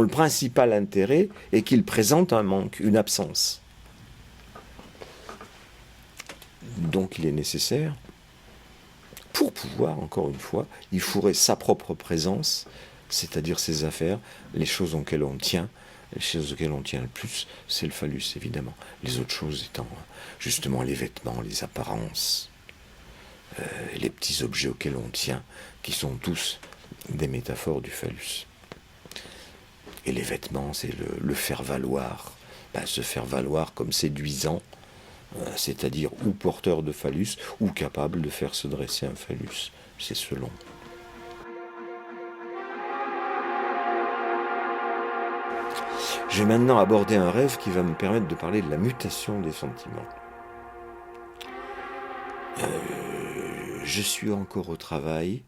principal intérêt est qu'il présente un manque, une absence. Donc il est nécessaire, pour pouvoir, encore une fois, y fourrer sa propre présence, c'est-à-dire ses affaires, les choses auxquelles on tient. Les choses auxquelles on tient le plus, c'est le phallus, évidemment. Les autres choses étant justement les vêtements, les apparences, les petits objets auxquels on tient, qui sont tous des métaphores du phallus. Et les vêtements, c'est le faire valoir. Se faire valoir comme séduisant, c'est-à-dire ou porteur de phallus, ou capable de faire se dresser un phallus. C'est selon. Je vais maintenant aborder un rêve qui va me permettre de parler de la mutation des sentiments. Je suis encore au travail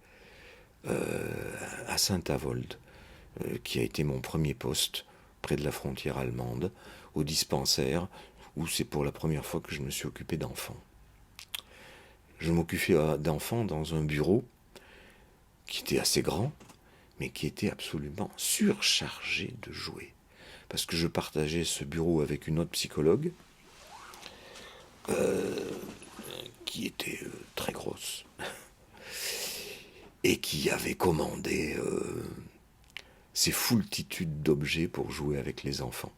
à Saint-Avold, qui a été mon premier poste près de la frontière allemande, au dispensaire, où c'est pour la première fois que je me suis occupé d'enfants. Je m'occupais d'enfants dans un bureau qui était assez grand, mais qui était absolument surchargé de jouets. Parce que je partageais ce bureau avec une autre psychologue, qui était très grosse, et qui avait commandé ces foultitudes d'objets pour jouer avec les enfants.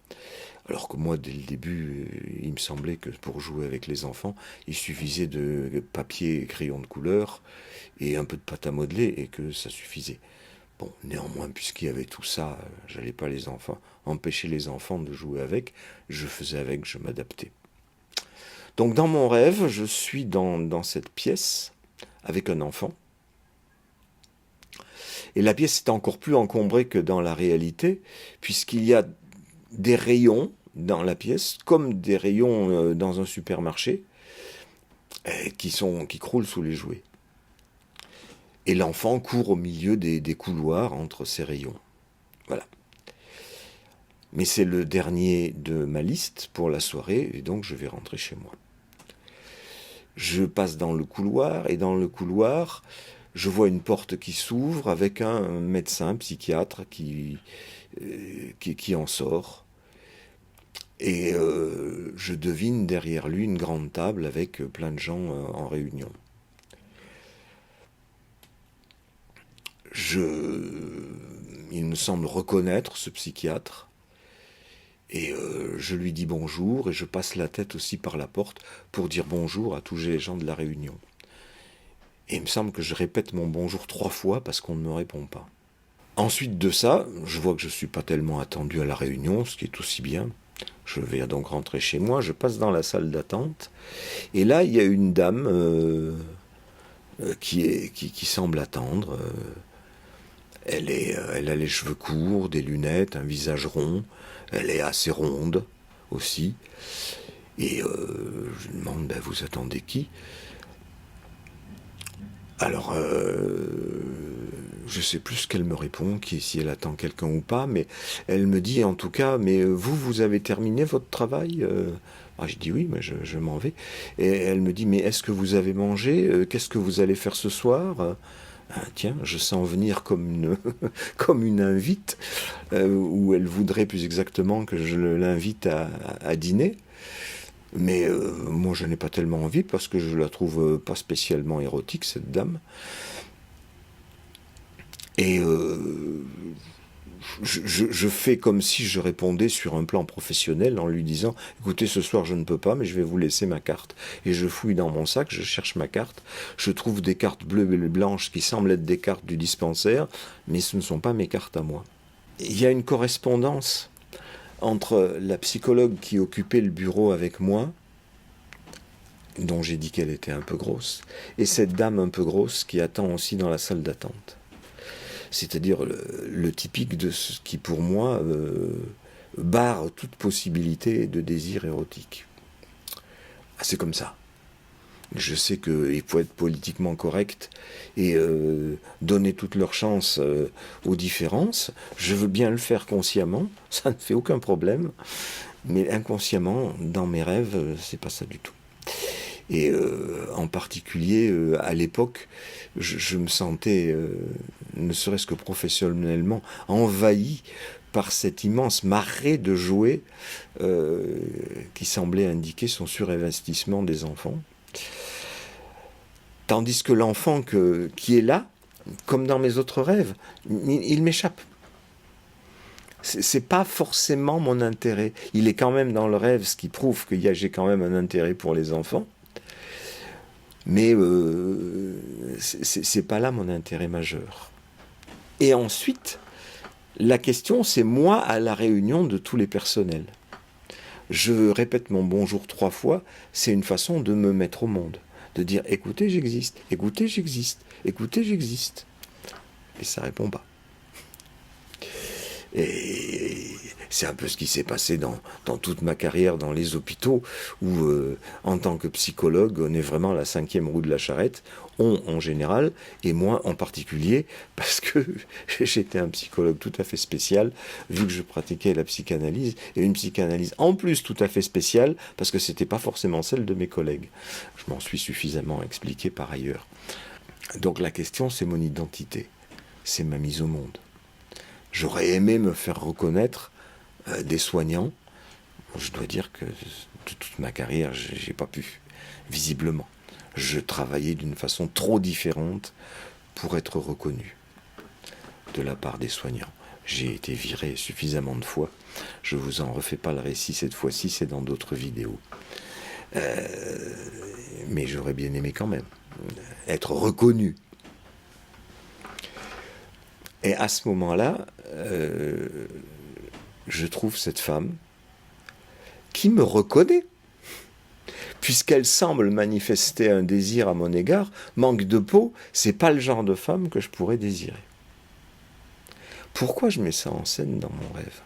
Alors que moi, dès le début, il me semblait que pour jouer avec les enfants, il suffisait de papier et crayon de couleur et un peu de pâte à modeler et que ça suffisait. Bon, néanmoins, puisqu'il y avait tout ça, j'allais pas empêcher les enfants de jouer avec, je faisais avec, je m'adaptais. Donc dans mon rêve, je suis dans cette pièce avec un enfant. Et la pièce est encore plus encombrée que dans la réalité, puisqu'il y a des rayons dans la pièce, comme des rayons dans un supermarché, qui croulent sous les jouets. Et l'enfant court au milieu des couloirs entre ces rayons. Voilà. Mais c'est le dernier de ma liste pour la soirée, et donc je vais rentrer chez moi. Je passe dans le couloir, et dans le couloir, je vois une porte qui s'ouvre avec un médecin, psychiatre, qui en sort. Et je devine derrière lui une grande table avec plein de gens en réunion. Il me semble reconnaître ce psychiatre. Et je lui dis bonjour et je passe la tête aussi par la porte pour dire bonjour à tous les gens de la réunion. Et il me semble que je répète mon bonjour 3 fois parce qu'on ne me répond pas. Ensuite de ça, je vois que je ne suis pas tellement attendu à la réunion, ce qui est aussi bien. Je vais donc rentrer chez moi, je passe dans la salle d'attente, et là il y a une dame qui semble attendre. Elle a les cheveux courts, des lunettes, un visage rond, elle est assez ronde aussi. Et je lui demande, ben, vous attendez qui? Alors, je sais plus ce qu'elle me répond, si elle attend quelqu'un ou pas, mais elle me dit en tout cas, mais vous avez terminé votre travail? Je dis oui, mais je m'en vais. Et elle me dit, mais est-ce que vous avez mangé? Qu'est-ce que vous allez faire ce soir? Tiens, je sens venir comme une, comme une invite, où elle voudrait plus exactement que je l'invite à dîner. Mais moi, je n'ai pas tellement envie parce que je la trouve pas spécialement érotique, cette dame. Et je fais comme si je répondais sur un plan professionnel en lui disant « Écoutez, ce soir, je ne peux pas, mais je vais vous laisser ma carte. » Et je fouille dans mon sac, je cherche ma carte. Je trouve des cartes bleues et blanches qui semblent être des cartes du dispensaire, mais ce ne sont pas mes cartes à moi. Il y a une correspondance entre la psychologue qui occupait le bureau avec moi, dont j'ai dit qu'elle était un peu grosse, et cette dame un peu grosse qui attend aussi dans la salle d'attente. C'est-à-dire le typique de ce qui, pour moi, barre toute possibilité de désir érotique. C'est comme ça. Je sais qu'il faut être politiquement correct et donner toute leur chance aux différences. Je veux bien le faire consciemment, ça ne fait aucun problème, mais inconsciemment, dans mes rêves, c'est pas ça du tout. Et en particulier, à l'époque, je me sentais, ne serait-ce que professionnellement, envahi par cette immense marée de jouets qui semblait indiquer son surinvestissement des enfants. Tandis que l'enfant qui est là, comme dans mes autres rêves, il m'échappe. C'est pas forcément mon intérêt. Il est quand même dans le rêve, ce qui prouve que j'ai quand même un intérêt pour les enfants. Mais c'est pas là mon intérêt majeur. Et ensuite, la question, c'est moi à la réunion de tous les personnels. Je répète mon bonjour 3 fois, c'est une façon de me mettre au monde. De dire, écoutez, j'existe, écoutez, j'existe, écoutez, j'existe. Et ça répond pas. Et c'est un peu ce qui s'est passé dans toute ma carrière dans les hôpitaux, où en tant que psychologue, on est vraiment la 5e roue de la charrette, on en général, et moi en particulier, parce que j'étais un psychologue tout à fait spécial, vu que je pratiquais la psychanalyse, et une psychanalyse en plus tout à fait spéciale, parce que c'était pas forcément celle de mes collègues. Je m'en suis suffisamment expliqué par ailleurs. Donc la question, c'est mon identité, c'est ma mise au monde. J'aurais aimé me faire reconnaître des soignants. Je dois dire que de toute ma carrière, j'ai pas pu, visiblement. Je travaillais d'une façon trop différente pour être reconnu de la part des soignants. J'ai été viré suffisamment de fois. Je vous en refais pas le récit cette fois-ci, c'est dans d'autres vidéos. Mais j'aurais bien aimé quand même être reconnu. Et à ce moment-là, je trouve cette femme qui me reconnaît, puisqu'elle semble manifester un désir à mon égard. Manque de peau, c'est pas le genre de femme que je pourrais désirer. Pourquoi je mets ça en scène dans mon rêve?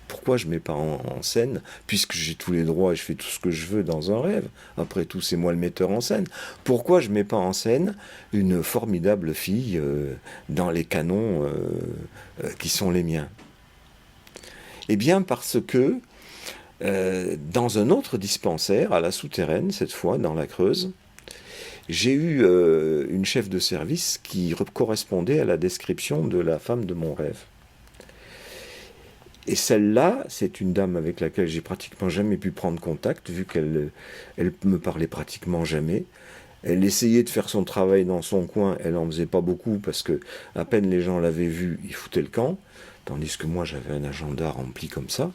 Pourquoi je mets pas en scène, puisque j'ai tous les droits et je fais tout ce que je veux dans un rêve? Après tout, c'est moi le metteur en scène. Pourquoi je mets pas en scène une formidable fille dans les canons qui sont les miens? Eh bien parce que dans un autre dispensaire, à la Souterraine, cette fois, dans la Creuse, j'ai eu une chef de service qui correspondait à la description de la femme de mon rêve. Et celle-là, c'est une dame avec laquelle j'ai pratiquement jamais pu prendre contact, vu qu'elle me parlait pratiquement jamais. Elle essayait de faire son travail dans son coin, elle en faisait pas beaucoup, parce que à peine les gens l'avaient vue, ils foutaient le camp, tandis que moi j'avais un agenda rempli comme ça.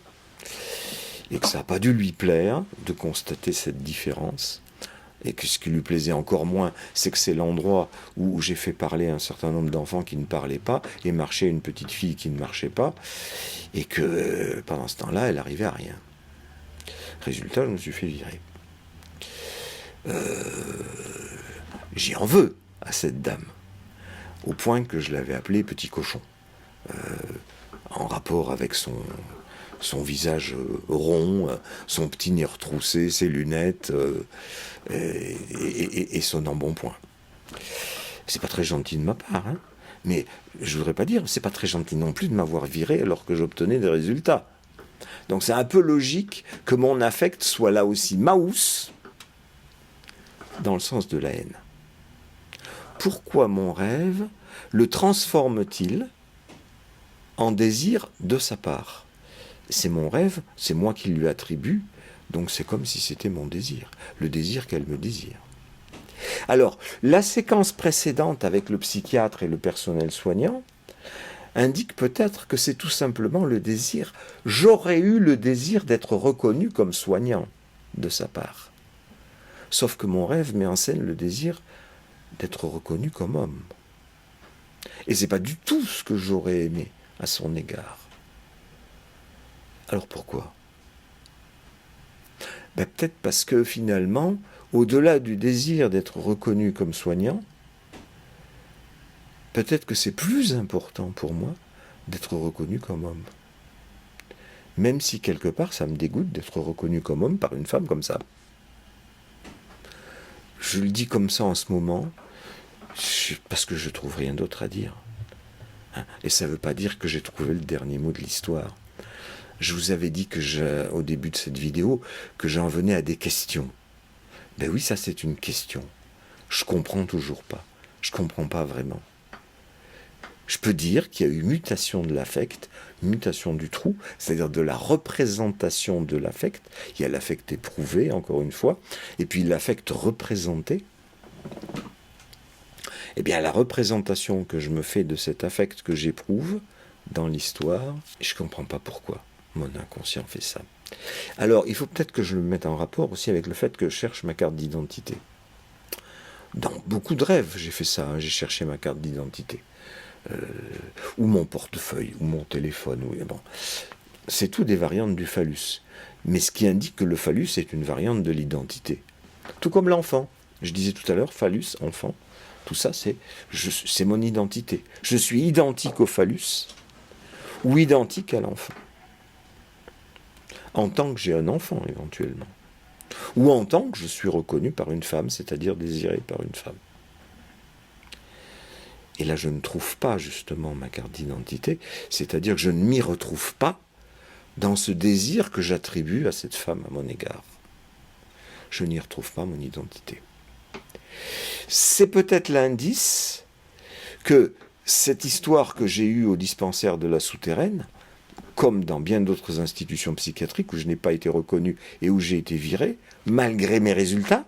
Et que ça n'a pas dû lui plaire de constater cette différence. Et que ce qui lui plaisait encore moins, c'est que c'est l'endroit où j'ai fait parler un certain nombre d'enfants qui ne parlaient pas et marcher une petite fille qui ne marchait pas. Et que pendant ce temps-là, elle n'arrivait à rien. Résultat, je me suis fait virer. J'y en veux à cette dame, au point que je l'avais appelée petit cochon, en rapport avec son visage rond, son petit nez retroussé, ses lunettes et son embonpoint. C'est pas très gentil de ma part, hein, mais je voudrais pas dire, c'est pas très gentil non plus de m'avoir viré alors que j'obtenais des résultats. Donc c'est un peu logique que mon affect soit là aussi maus, dans le sens de la haine. Pourquoi mon rêve le transforme-t-il en désir de sa part? C'est mon rêve, c'est moi qui lui attribue, donc c'est comme si c'était mon désir, le désir qu'elle me désire. Alors, la séquence précédente avec le psychiatre et le personnel soignant indique peut-être que c'est tout simplement le désir. J'aurais eu le désir d'être reconnu comme soignant de sa part. Sauf que mon rêve met en scène le désir d'être reconnu comme homme. Et c'est pas du tout ce que j'aurais aimé à son égard. Alors pourquoi ? Peut-être parce que finalement, au-delà du désir d'être reconnu comme soignant, peut-être que c'est plus important pour moi d'être reconnu comme homme. Même si quelque part ça me dégoûte d'être reconnu comme homme par une femme comme ça. Je le dis comme ça en ce moment, parce que je trouve rien d'autre à dire. Et ça ne veut pas dire que j'ai trouvé le dernier mot de l'histoire. Je vous avais dit au début de cette vidéo que j'en venais à des questions. Ben oui, ça c'est une question. Je comprends toujours pas. Je comprends pas vraiment. Je peux dire qu'il y a eu mutation de l'affect, mutation du trou, c'est-à-dire de la représentation de l'affect. Il y a l'affect éprouvé, encore une fois, et puis l'affect représenté. Eh bien, la représentation que je me fais de cet affect que j'éprouve dans l'histoire, je ne comprends pas pourquoi mon inconscient fait ça. Alors, il faut peut-être que je le mette en rapport aussi avec le fait que je cherche ma carte d'identité. Dans beaucoup de rêves, j'ai fait ça, hein, j'ai cherché ma carte d'identité. Ou mon portefeuille, ou mon téléphone. Bon. C'est tout des variantes du phallus. Mais ce qui indique que le phallus est une variante de l'identité. Tout comme l'enfant. Je disais tout à l'heure, phallus, enfant. Tout ça, c'est mon identité. Je suis identique au phallus ou identique à l'enfant. En tant que j'ai un enfant, éventuellement. Ou en tant que je suis reconnu par une femme, c'est-à-dire désiré par une femme. Et là, je ne trouve pas, justement, ma carte d'identité, c'est-à-dire que je ne m'y retrouve pas dans ce désir que j'attribue à cette femme à mon égard. Je n'y retrouve pas mon identité. C'est peut-être l'indice que cette histoire que j'ai eue au dispensaire de la Souterraine, comme dans bien d'autres institutions psychiatriques où je n'ai pas été reconnu et où j'ai été viré, malgré mes résultats,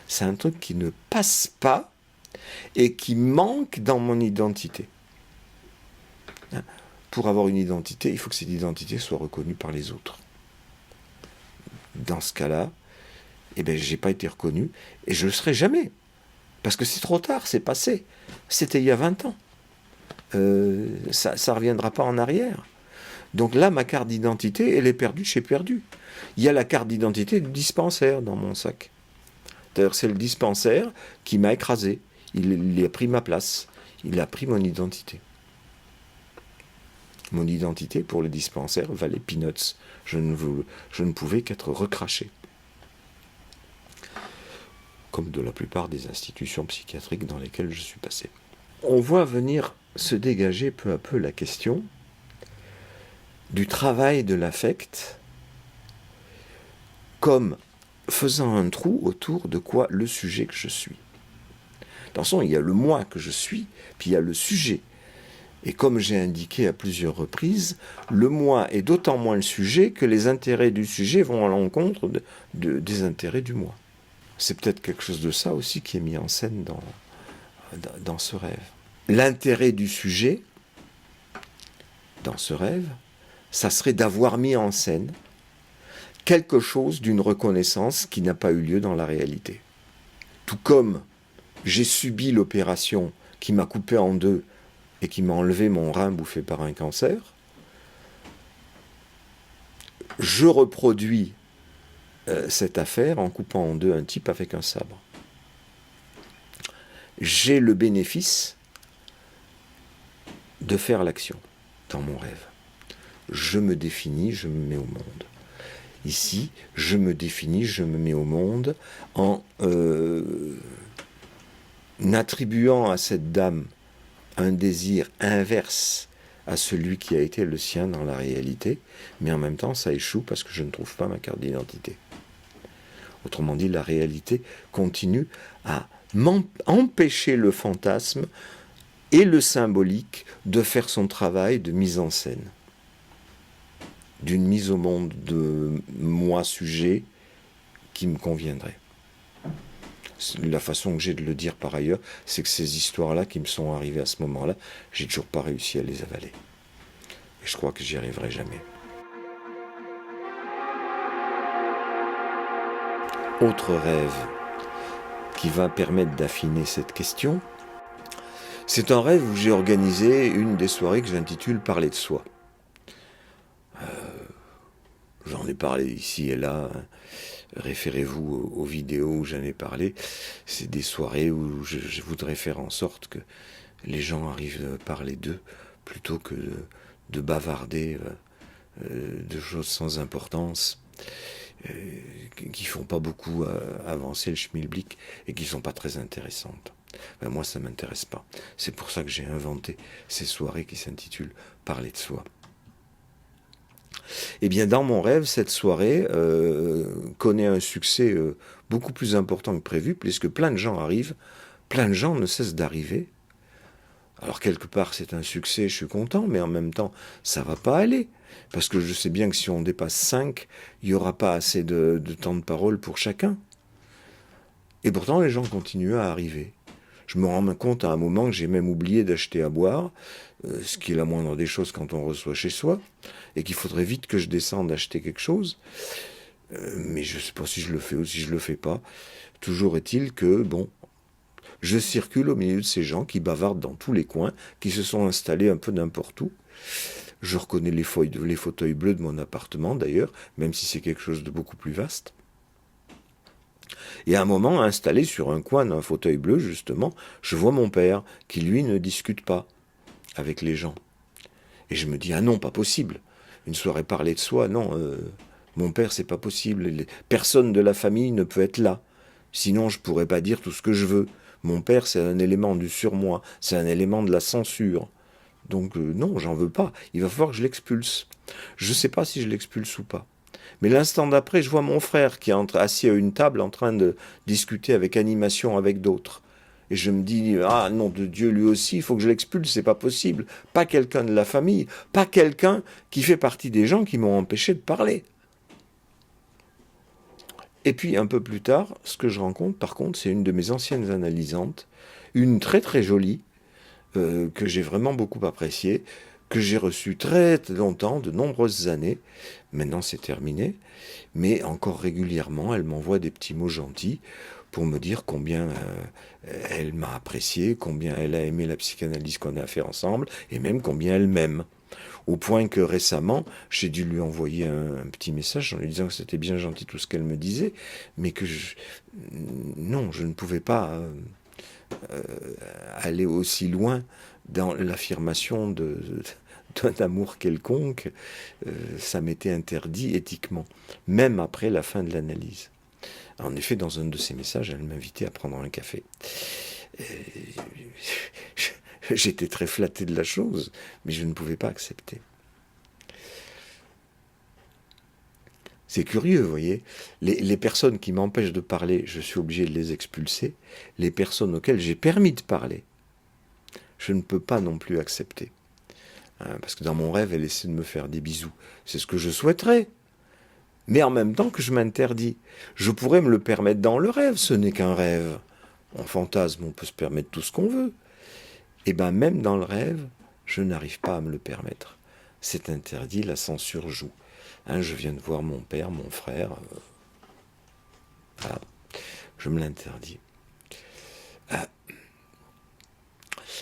c'est un truc qui ne passe pas et qui manque dans mon identité. Pour avoir une identité, il faut que cette identité soit reconnue par les autres. Dans ce cas-là, je n'ai pas été reconnu et je ne le serai jamais. Parce que c'est trop tard, c'est passé. C'était il y a 20 ans. Ça ne reviendra pas en arrière. Donc là, ma carte d'identité, elle est perdue chez perdu. Il y a la carte d'identité du dispensaire dans mon sac. D'ailleurs, c'est le dispensaire qui m'a écrasé. Il a pris ma place. Il a pris mon identité. Mon identité, pour le dispensaire, valait peanuts. Je ne pouvais qu'être recraché. Comme de la plupart des institutions psychiatriques dans lesquelles je suis passé. On voit venir se dégager peu à peu la question du travail de l'affect comme faisant un trou autour de quoi le sujet que je suis. Attention, il y a le moi que je suis, puis il y a le sujet. Et comme j'ai indiqué à plusieurs reprises, le moi est d'autant moins le sujet que les intérêts du sujet vont à l'encontre des intérêts du moi. C'est peut-être quelque chose de ça aussi qui est mis en scène dans ce rêve. L'intérêt du sujet, dans ce rêve, ça serait d'avoir mis en scène quelque chose d'une reconnaissance qui n'a pas eu lieu dans la réalité. Tout comme j'ai subi l'opération qui m'a coupé en deux et qui m'a enlevé mon rein bouffé par un cancer, je reproduis cette affaire en coupant en deux un type avec un sabre. J'ai le bénéfice de faire l'action dans mon rêve. Je me définis, je me mets au monde. Ici, je me définis, je me mets au monde en attribuant à cette dame un désir inverse à celui qui a été le sien dans la réalité, mais en même temps ça échoue parce que je ne trouve pas ma carte d'identité. Autrement dit, la réalité continue à empêcher le fantasme et le symbolique de faire son travail de mise en scène, d'une mise au monde de moi sujet qui me conviendrait. La façon que j'ai de le dire par ailleurs, c'est que ces histoires-là qui me sont arrivées à ce moment-là, j'ai toujours pas réussi à les avaler. Et je crois que j'y arriverai jamais. Autre rêve qui va permettre d'affiner cette question, c'est un rêve où j'ai organisé une des soirées que j'intitule « Parler de soi ». J'en ai parlé ici et là, référez-vous aux vidéos où j'en ai parlé. C'est des soirées où je voudrais faire en sorte que les gens arrivent à parler d'eux plutôt que de bavarder de choses sans importance, qui font pas beaucoup avancer le schmilblick et qui sont pas très intéressantes. Ben moi, ça m'intéresse pas. C'est pour ça que j'ai inventé ces soirées qui s'intitulent « Parler de soi ». Eh bien, dans mon rêve, cette soirée connaît un succès beaucoup plus important que prévu, puisque plein de gens arrivent, plein de gens ne cessent d'arriver. Alors, quelque part, c'est un succès, je suis content, mais en même temps, ça va pas aller. Parce que je sais bien que si on dépasse 5, il n'y aura pas assez de temps de parole pour chacun. Et pourtant, les gens continuent à arriver. Je me rends compte à un moment que j'ai même oublié d'acheter à boire, ce qui est la moindre des choses quand on reçoit chez soi, et qu'il faudrait vite que je descende acheter quelque chose. Mais je ne sais pas si je le fais ou si je le fais pas. Toujours est-il que, bon, je circule au milieu de ces gens qui bavardent dans tous les coins, qui se sont installés un peu n'importe où. Je reconnais les fauteuils bleus de mon appartement d'ailleurs, même si c'est quelque chose de beaucoup plus vaste. Et à un moment, installé sur un coin d'un fauteuil bleu, justement, je vois mon père, qui lui ne discute pas avec les gens. Et je me dis, ah non, pas possible. Une soirée parler de soi, non, mon père, c'est pas possible. Personne de la famille ne peut être là. Sinon, je pourrais pas dire tout ce que je veux. Mon père, c'est un élément du surmoi, c'est un élément de la censure. Donc non, j'en veux pas. Il va falloir que je l'expulse. Je sais pas si je l'expulse ou pas. Mais l'instant d'après, je vois mon frère qui est assis à une table en train de discuter avec animation avec d'autres. Et je me dis, ah nom de Dieu, lui aussi, il faut que je l'expulse, c'est pas possible. Pas quelqu'un de la famille, pas quelqu'un qui fait partie des gens qui m'ont empêché de parler. Et puis un peu plus tard, ce que je rencontre, par contre, c'est une de mes anciennes analysantes, une très très jolie, que j'ai vraiment beaucoup appréciée, que j'ai reçue très longtemps, de nombreuses années. Maintenant c'est terminé, mais encore régulièrement, elle m'envoie des petits mots gentils pour me dire combien elle m'a apprécié, combien elle a aimé la psychanalyse qu'on a fait ensemble, et même combien elle m'aime. Au point que récemment, j'ai dû lui envoyer un petit message en lui disant que c'était bien gentil tout ce qu'elle me disait, mais que non, je ne pouvais pas aller aussi loin dans l'affirmation d'un amour quelconque. Ça m'était interdit éthiquement, même après la fin de l'analyse. En effet, dans un de ses messages, elle m'invitait à prendre un café. J'étais très flatté de la chose, mais je ne pouvais pas accepter. C'est curieux, vous voyez. Les personnes qui m'empêchent de parler, je suis obligé de les expulser. Les personnes auxquelles j'ai permis de parler, je ne peux pas non plus accepter. Parce que dans mon rêve, elle essaie de me faire des bisous. C'est ce que je souhaiterais. Mais en même temps que je m'interdis. Je pourrais me le permettre dans le rêve, ce n'est qu'un rêve. En fantasme, on peut se permettre tout ce qu'on veut. Et bien même dans le rêve, je n'arrive pas à me le permettre. c'est interdit, la censure joue. Hein, je viens de voir mon père, mon frère, voilà, je me l'interdis.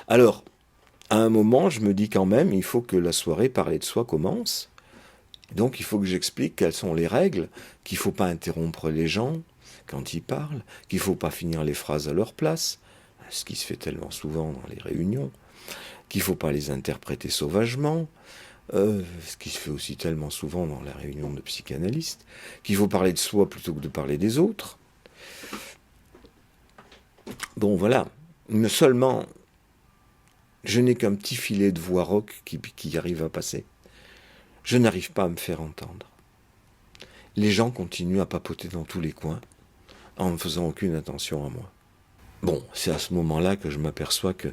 Alors, à un moment, je me dis quand même, il faut que la soirée parler de soi commence. Donc, il faut que j'explique quelles sont les règles, qu'il ne faut pas interrompre les gens quand ils parlent, qu'il ne faut pas finir les phrases à leur place, ce qui se fait tellement souvent dans les réunions, qu'il ne faut pas les interpréter sauvagement, ce qui se fait aussi tellement souvent dans la réunion de psychanalystes, qu'il faut parler de soi plutôt que de parler des autres. Bon, voilà. Mais seulement, je n'ai qu'un petit filet de voix rauque qui arrive à passer. Je n'arrive pas à me faire entendre. Les gens continuent à papoter dans tous les coins, en ne faisant aucune attention à moi. Bon, c'est à ce moment-là que je m'aperçois que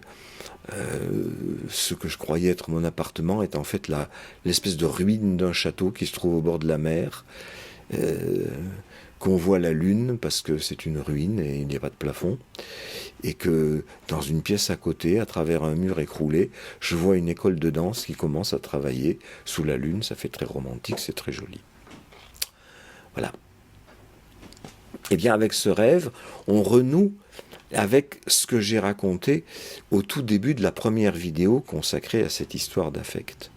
ce que je croyais être mon appartement est en fait l'espèce de ruine d'un château qui se trouve au bord de la mer, qu'on voit la lune parce que c'est une ruine et il n'y a pas de plafond, et que dans une pièce à côté, à travers un mur écroulé, je vois une école de danse qui commence à travailler sous la lune. Ça fait très romantique, c'est très joli. Voilà. Et bien avec ce rêve, on renoue avec ce que j'ai raconté au tout début de la première vidéo consacrée à cette histoire d'affect,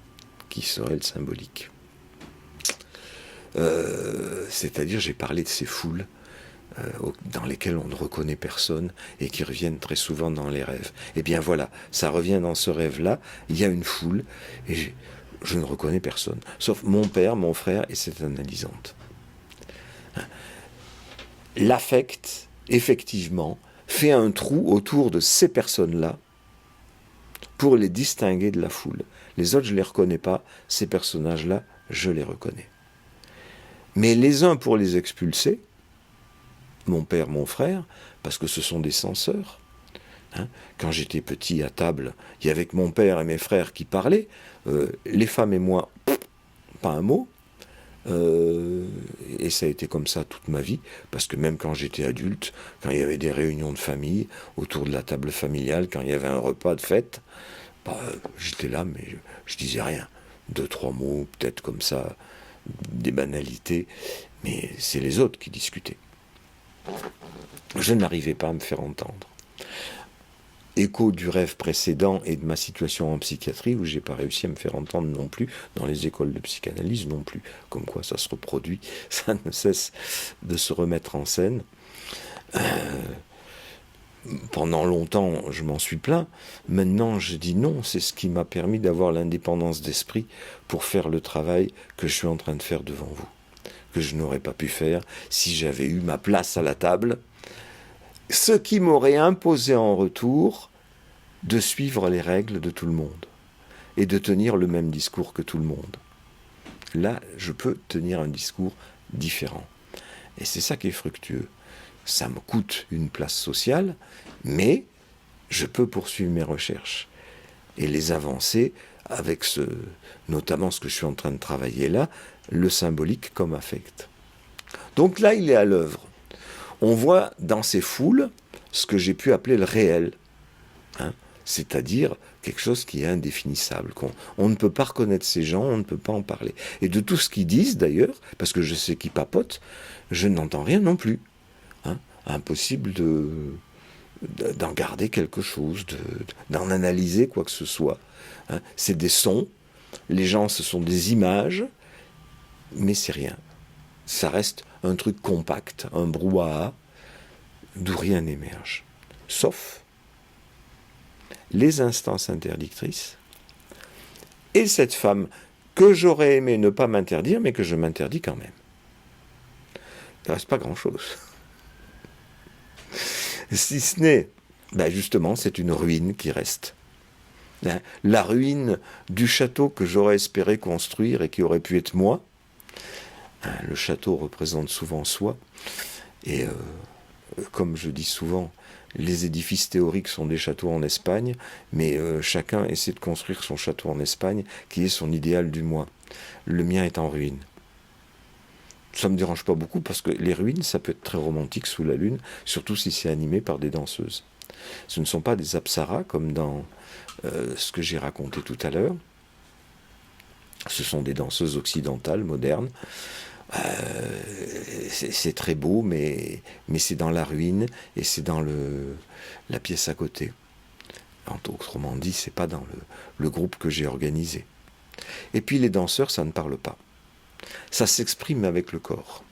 qui serait le symbolique. C'est-à-dire, j'ai parlé de ces foules dans lesquelles on ne reconnaît personne et qui reviennent très souvent dans les rêves. Et bien voilà, ça revient dans ce rêve-là, il y a une foule et je ne reconnais personne, sauf mon père, mon frère et cette analysante. L'affect, effectivement, fait un trou autour de ces personnes-là pour les distinguer de la foule. Les autres, je ne les reconnais pas, ces personnages-là, je les reconnais. Mais les uns pour les expulser, mon père, mon frère, parce que ce sont des censeurs. Hein, quand j'étais petit à table, il y avait que mon père et mes frères qui parlaient, les femmes et moi, pas un mot. Et ça a été comme ça toute ma vie, parce que même quand j'étais adulte, quand il y avait des réunions de famille, autour de la table familiale, quand il y avait un repas de fête, j'étais là, mais je disais rien. 2-3 mots, peut-être comme ça, des banalités, mais c'est les autres qui discutaient. Je n'arrivais pas à me faire entendre. Écho du rêve précédent et de ma situation en psychiatrie où j'ai pas réussi à me faire entendre non plus, dans les écoles de psychanalyse non plus, comme quoi ça se reproduit, ça ne cesse de se remettre en scène. Pendant longtemps, je m'en suis plaint. Maintenant, je dis non, c'est ce qui m'a permis d'avoir l'indépendance d'esprit pour faire le travail que je suis en train de faire devant vous, que je n'aurais pas pu faire si j'avais eu ma place à la table, ce qui m'aurait imposé en retour de suivre les règles de tout le monde et de tenir le même discours que tout le monde. Là, je peux tenir un discours différent. Et c'est ça qui est fructueux. Ça me coûte une place sociale, mais je peux poursuivre mes recherches et les avancer avec notamment ce que je suis en train de travailler là, le symbolique comme affect. Donc là, il est à l'œuvre. On voit dans ces foules ce que j'ai pu appeler le réel, hein, c'est-à-dire quelque chose qui est indéfinissable. On ne peut pas reconnaître ces gens, on ne peut pas en parler. Et de tout ce qu'ils disent d'ailleurs, parce que je sais qu'ils papotent, je n'entends rien non plus. Hein, impossible d'en garder quelque chose, d'en analyser quoi que ce soit. Hein, c'est des sons, les gens ce sont des images, mais c'est rien. Ça reste un truc compact, un brouhaha, d'où rien n'émerge. Sauf les instances interdictrices et cette femme que j'aurais aimé ne pas m'interdire, mais que je m'interdis quand même. Il ne reste pas grand-chose. Si ce n'est, justement, c'est une ruine qui reste. La ruine du château que j'aurais espéré construire et qui aurait pu être moi. Le château représente souvent soi. Et comme je dis souvent, les édifices théoriques sont des châteaux en Espagne, mais chacun essaie de construire son château en Espagne, qui est son idéal du moi. Le mien est en ruine. Ça ne me dérange pas beaucoup parce que les ruines, ça peut être très romantique sous la lune, surtout si c'est animé par des danseuses. Ce ne sont pas des apsaras comme dans ce que j'ai raconté tout à l'heure. Ce sont des danseuses occidentales, modernes. C'est très beau, mais c'est dans la ruine et c'est dans la pièce à côté. Autrement dit, c'est pas dans le groupe que j'ai organisé. Et puis les danseurs, ça ne parle pas. Ça s'exprime avec le corps.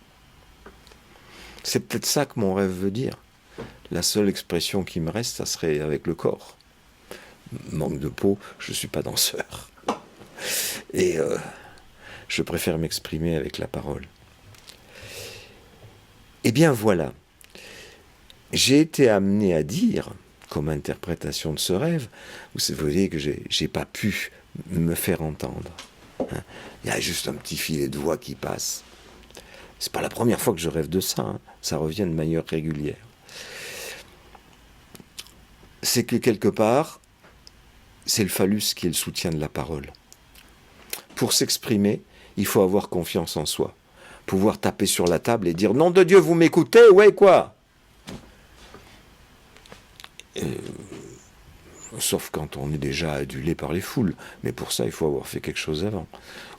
C'est peut-être ça que mon rêve veut dire. La seule expression qui me reste, ça serait avec le corps. Manque de peau, je ne suis pas danseur. Et je préfère m'exprimer avec la parole. Eh bien voilà, j'ai été amené à dire, comme interprétation de ce rêve, vous voyez que j'ai pas pu me faire entendre. Hein. Il y a juste un petit filet de voix qui passe. C'est pas la première fois que je rêve de ça, hein. Ça revient de manière régulière. C'est que quelque part, c'est le phallus qui est le soutien de la parole. Pour s'exprimer, il faut avoir confiance en soi. Pouvoir taper sur la table et dire « Nom de Dieu, vous m'écoutez? Ouais, quoi ?» Sauf quand on est déjà adulé par les foules. Mais pour ça, il faut avoir fait quelque chose avant.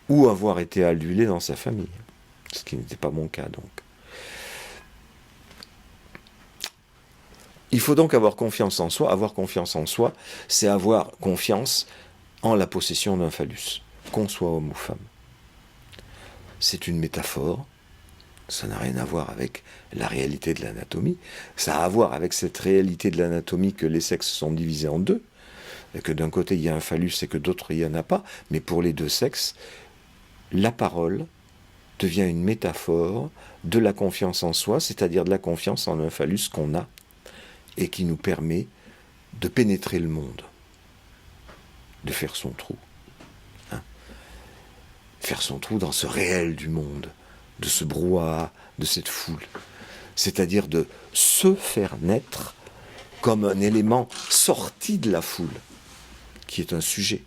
Ou avoir été adulé dans sa famille. Ce qui n'était pas mon cas, donc. Il faut donc avoir confiance en soi. Avoir confiance en soi, c'est avoir confiance en la possession d'un phallus, qu'on soit homme ou femme. C'est une métaphore, ça n'a rien à voir avec la réalité de l'anatomie, ça a à voir avec cette réalité de l'anatomie que les sexes sont divisés en deux, et que d'un côté il y a un phallus et que d'autre il n'y en a pas, mais pour les deux sexes, la parole devient une métaphore de la confiance en soi, c'est-à-dire de la confiance en un phallus qu'on a et qui nous permet de pénétrer le monde, de faire son trou. Faire son trou dans ce réel du monde, de ce brouhaha, de cette foule. C'est-à-dire de se faire naître comme un élément sorti de la foule, qui est un sujet,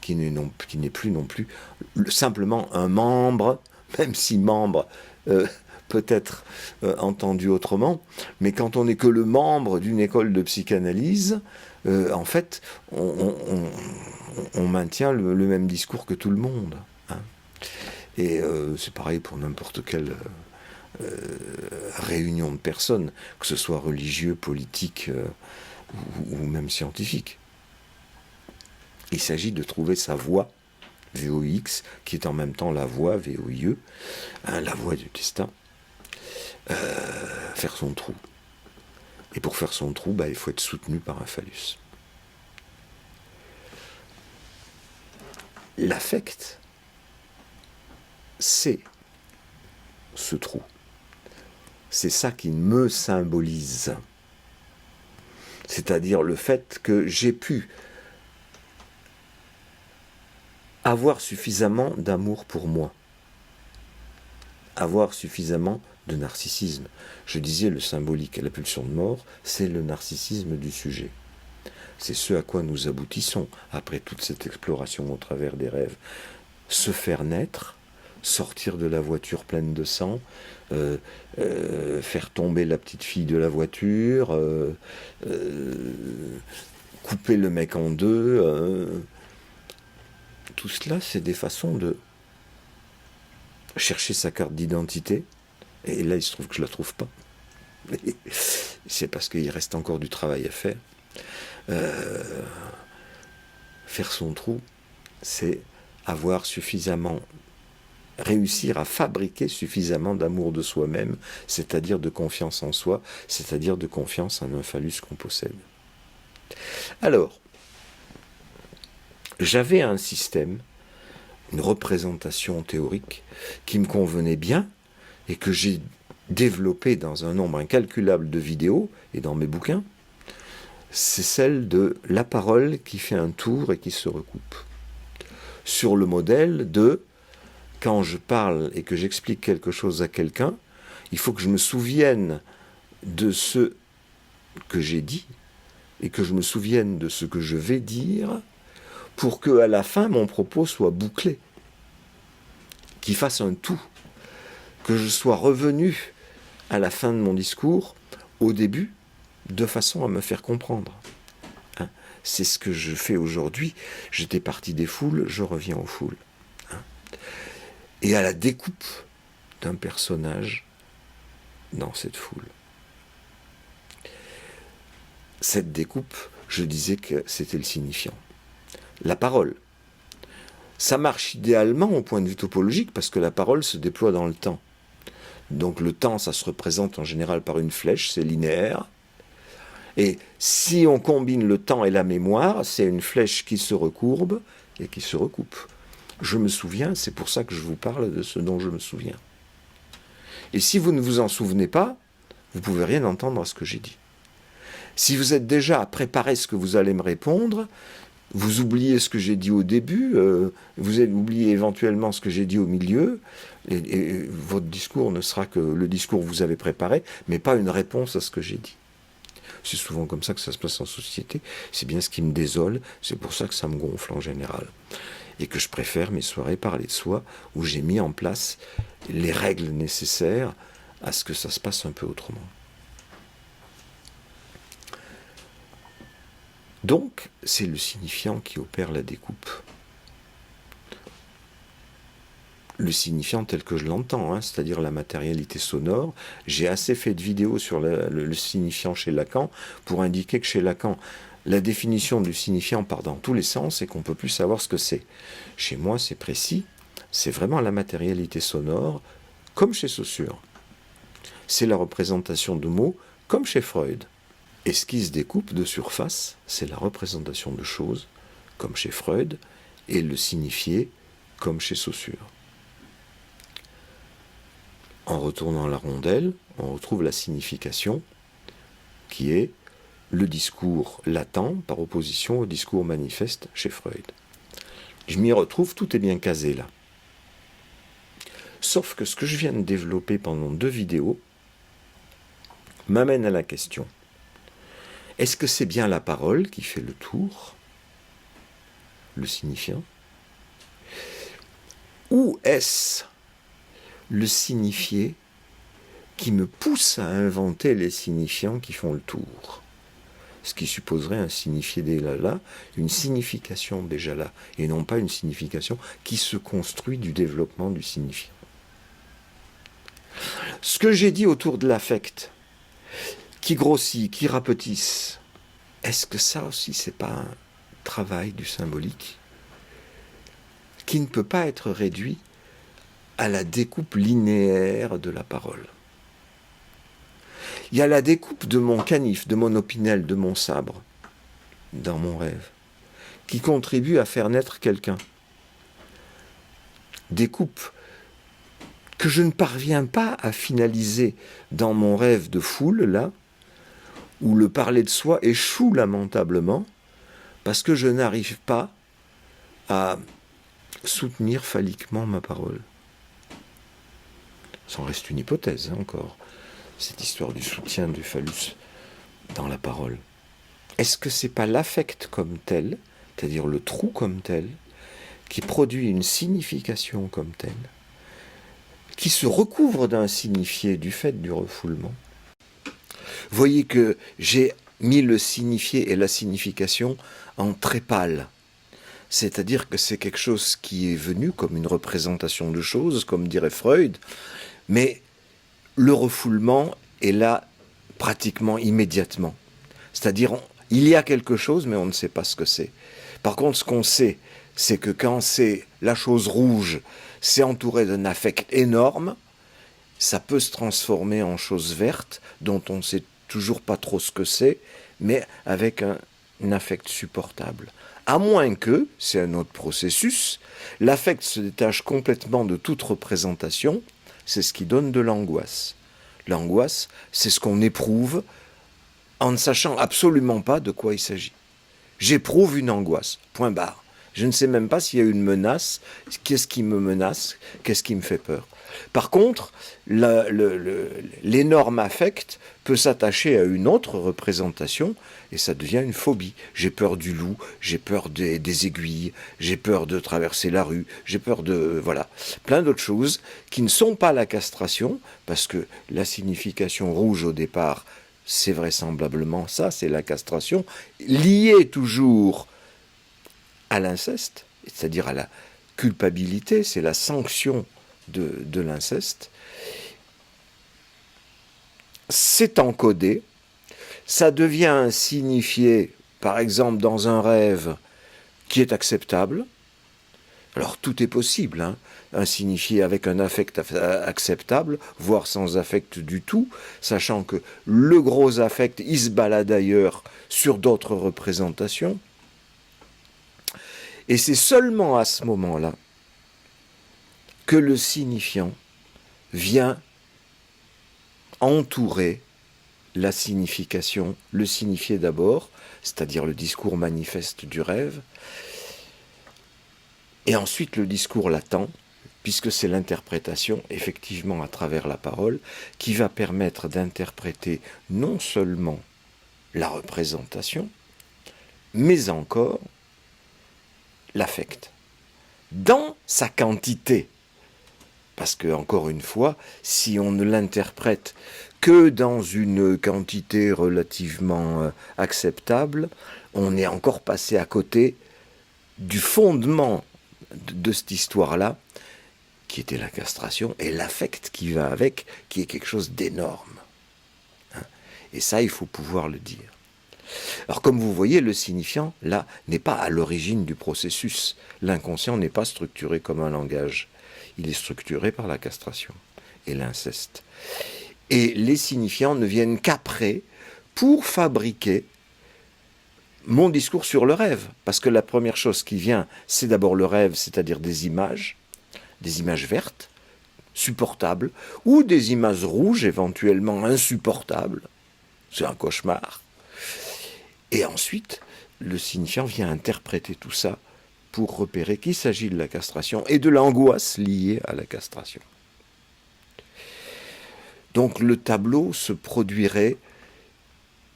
qui n'est plus non plus simplement un membre, même si membre peut être entendu autrement, mais quand on n'est que le membre d'une école de psychanalyse, en fait, on maintient le même discours que tout le monde. Hein. Et c'est pareil pour n'importe quelle réunion de personnes, que ce soit religieux, politique ou même scientifique. Il s'agit de trouver sa voie, VOX, qui est en même temps la voie, VOIE, hein, la voie du destin, faire son trou. Et pour faire son trou, il faut être soutenu par un phallus. L'affect, c'est ce trou. C'est ça qui me symbolise. C'est-à-dire le fait que j'ai pu avoir suffisamment d'amour pour moi. Avoir suffisamment de narcissisme. Je disais le symbolique, la pulsion de mort, c'est le narcissisme du sujet. C'est ce à quoi nous aboutissons après toute cette exploration au travers des rêves. Se faire naître, sortir de la voiture pleine de sang, faire tomber la petite fille de la voiture, couper le mec en deux. Tout cela, c'est des façons de chercher sa carte d'identité. Et là, il se trouve que je ne la trouve pas. C'est parce qu'il reste encore du travail à faire. Faire son trou, c'est avoir suffisamment, réussir à fabriquer suffisamment d'amour de soi-même, c'est-à-dire de confiance en soi, c'est-à-dire de confiance en un phallus qu'on possède. Alors, j'avais un système, une représentation théorique qui me convenait bien et que j'ai développé dans un nombre incalculable de vidéos et dans mes bouquins. C'est celle de la parole qui fait un tour et qui se recoupe. Sur le modèle de, quand je parle et que j'explique quelque chose à quelqu'un, il faut que je me souvienne de ce que j'ai dit et que je me souvienne de ce que je vais dire pour qu'à la fin, mon propos soit bouclé, qu'il fasse un tout, que je sois revenu à la fin de mon discours, au début, de façon à me faire comprendre. Hein, c'est ce que je fais aujourd'hui. J'étais parti des foules, je reviens aux foules. Hein. et à la découpe d'un personnage dans cette foule. Cette découpe, je disais que c'était le signifiant. La parole. Ça marche idéalement au point de vue topologique parce que la parole se déploie dans le temps. Donc le temps, ça se représente en général par une flèche, c'est linéaire. Et si on combine le temps et la mémoire, c'est une flèche qui se recourbe et qui se recoupe. Je me souviens, c'est pour ça que je vous parle de ce dont je me souviens. Et si vous ne vous en souvenez pas, vous ne pouvez rien entendre à ce que j'ai dit. Si vous êtes déjà à préparer ce que vous allez me répondre, vous oubliez ce que j'ai dit au début, vous oubliez éventuellement ce que j'ai dit au milieu, et votre discours ne sera que le discours que vous avez préparé, mais pas une réponse à ce que j'ai dit. C'est souvent comme ça que ça se passe en société, c'est bien ce qui me désole, c'est pour ça que ça me gonfle en général. Et que je préfère mes soirées parler de soi, où j'ai mis en place les règles nécessaires à ce que ça se passe un peu autrement. Donc, c'est le signifiant qui opère la découpe. Le signifiant tel que je l'entends, c'est-à-dire la matérialité sonore. J'ai assez fait de vidéos sur le signifiant chez Lacan pour indiquer que chez Lacan, la définition du signifiant part dans tous les sens et qu'on ne peut plus savoir ce que c'est. Chez moi, c'est précis, c'est vraiment la matérialité sonore, comme chez Saussure. C'est la représentation de mots, comme chez Freud. Et ce qui se découpe de surface, c'est la représentation de choses, comme chez Freud, et le signifié, comme chez Saussure. En retournant à la rondelle, on retrouve la signification, qui est le discours latent par opposition au discours manifeste chez Freud. Je m'y retrouve, tout est bien casé là. Sauf que ce que je viens de développer pendant 2 vidéos m'amène à la question. Est-ce que c'est bien la parole qui fait le tour, le signifiant, ou est-ce le signifié qui me pousse à inventer les signifiants qui font le tour? Ce qui supposerait un signifié déjà là, une signification déjà là, et non pas une signification qui se construit du développement du signifiant. Ce que j'ai dit autour de l'affect, qui grossit, qui rapetisse, est-ce que ça aussi c'est pas un travail du symbolique qui ne peut pas être réduit à la découpe linéaire de la parole? Il y a la découpe de mon canif, de mon opinel, de mon sabre, dans mon rêve, qui contribue à faire naître quelqu'un. Découpe que je ne parviens pas à finaliser dans mon rêve de foule, là, où le parler de soi échoue lamentablement, parce que je n'arrive pas à soutenir phalliquement ma parole. Ça en reste une hypothèse, encore, cette histoire du soutien du phallus dans la parole. Est-ce que c'est pas l'affect comme tel, c'est-à-dire le trou comme tel, qui produit une signification comme telle, qui se recouvre d'un signifié du fait du refoulement? Voyez que j'ai mis le signifié et la signification en très pâle. C'est-à-dire que c'est quelque chose qui est venu comme une représentation de choses, comme dirait Freud, mais le refoulement est là pratiquement immédiatement. C'est-à-dire, il y a quelque chose, mais on ne sait pas ce que c'est. Par contre, ce qu'on sait, c'est que quand c'est la chose rouge, c'est entouré d'un affect énorme, ça peut se transformer en chose verte, dont on ne sait toujours pas trop ce que c'est, mais avec un affect supportable. À moins que, c'est un autre processus, l'affect se détache complètement de toute représentation, c'est ce qui donne de l'angoisse. L'angoisse, c'est ce qu'on éprouve en ne sachant absolument pas de quoi il s'agit. J'éprouve une angoisse, point barre. Je ne sais même pas s'il y a une menace, qu'est-ce qui me menace, qu'est-ce qui me fait peur. Par contre, l'énorme affect peut s'attacher à une autre représentation et ça devient une phobie. J'ai peur du loup, j'ai peur des aiguilles, j'ai peur de traverser la rue, j'ai peur de... voilà, plein d'autres choses qui ne sont pas la castration, parce que la signification rouge au départ, c'est vraisemblablement ça, c'est la castration, liée toujours à l'inceste, c'est-à-dire à la culpabilité, c'est la sanction de l'inceste. C'est encodé, ça devient un signifié, par exemple dans un rêve, qui est acceptable. Alors tout est possible, hein. Un signifié avec un affect acceptable, voire sans affect du tout, sachant que le gros affect, il se balade ailleurs sur d'autres représentations. Et c'est seulement à ce moment-là que le signifiant vient entourer la signification, le signifié d'abord, c'est-à-dire le discours manifeste du rêve, et ensuite le discours latent, puisque c'est l'interprétation, effectivement à travers la parole, qui va permettre d'interpréter non seulement la représentation, mais encore l'affect, dans sa quantité. Parce que, encore une fois, si on ne l'interprète que dans une quantité relativement acceptable, on est encore passé à côté du fondement de cette histoire-là, qui était la castration, et l'affect qui va avec, qui est quelque chose d'énorme. Et ça, il faut pouvoir le dire. Alors, comme vous voyez, le signifiant, là, n'est pas à l'origine du processus. L'inconscient n'est pas structuré comme un langage. Il est structuré par la castration et l'inceste. Et les signifiants ne viennent qu'après pour fabriquer mon discours sur le rêve. Parce que la première chose qui vient, c'est d'abord le rêve, c'est-à-dire des images vertes, supportables, ou des images rouges, éventuellement insupportables. C'est un cauchemar. Et ensuite, le signifiant vient interpréter tout ça pour repérer qu'il s'agit de la castration et de l'angoisse liée à la castration. Donc le tableau se produirait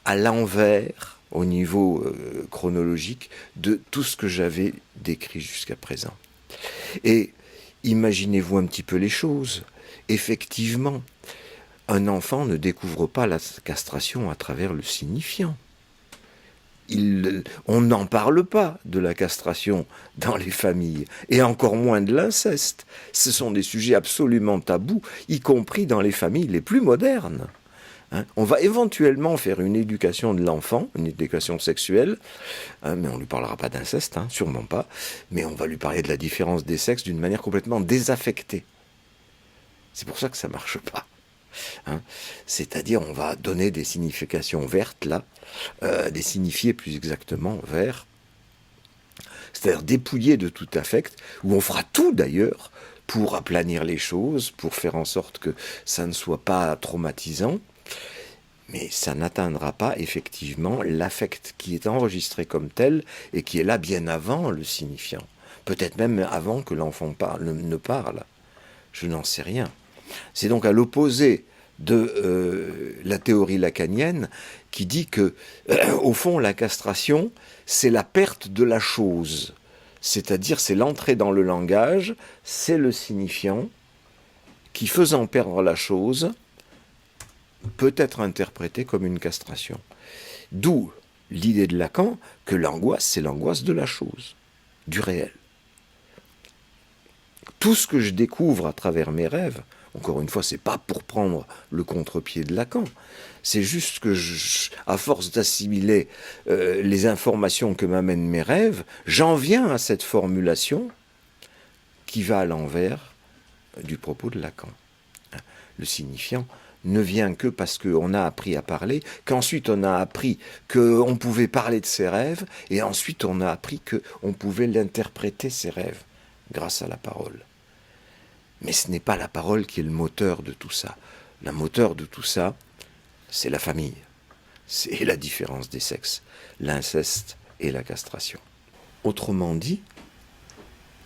à l'envers, au niveau chronologique, de tout ce que j'avais décrit jusqu'à présent. Et imaginez-vous un petit peu les choses. Effectivement, un enfant ne découvre pas la castration à travers le signifiant. On n'en parle pas de la castration dans les familles, et encore moins de l'inceste. Ce sont des sujets absolument tabous, y compris dans les familles les plus modernes. On va éventuellement faire une éducation de l'enfant, une éducation sexuelle, mais on ne lui parlera pas d'inceste, sûrement pas, mais on va lui parler de la différence des sexes d'une manière complètement désaffectée. C'est pour ça que ça ne marche pas. C'est-à-dire, on va donner des significations vertes, là, des signifiés plus exactement verts, c'est-à-dire dépouillés de tout affect, où on fera tout d'ailleurs pour aplanir les choses, pour faire en sorte que ça ne soit pas traumatisant, mais ça n'atteindra pas effectivement l'affect qui est enregistré comme tel et qui est là bien avant le signifiant, peut-être même avant que l'enfant ne parle, je n'en sais rien. C'est donc à l'opposé de la théorie lacanienne qui dit que, au fond, la castration, c'est la perte de la chose. C'est-à-dire, c'est l'entrée dans le langage, c'est le signifiant qui, faisant perdre la chose, peut être interprété comme une castration. D'où l'idée de Lacan que l'angoisse, c'est l'angoisse de la chose, du réel. Tout ce que je découvre à travers mes rêves, encore une fois, c'est pas pour prendre le contre-pied de Lacan. C'est juste que, à force d'assimiler les informations que m'amènent mes rêves, j'en viens à cette formulation qui va à l'envers du propos de Lacan. Le signifiant ne vient que parce qu'on a appris à parler, qu'ensuite on a appris qu'on pouvait parler de ses rêves, et ensuite on a appris qu'on pouvait l'interpréter, ses rêves, grâce à la parole. Mais ce n'est pas la parole qui est le moteur de tout ça. Le moteur de tout ça, c'est la famille. C'est la différence des sexes, l'inceste et la castration. Autrement dit,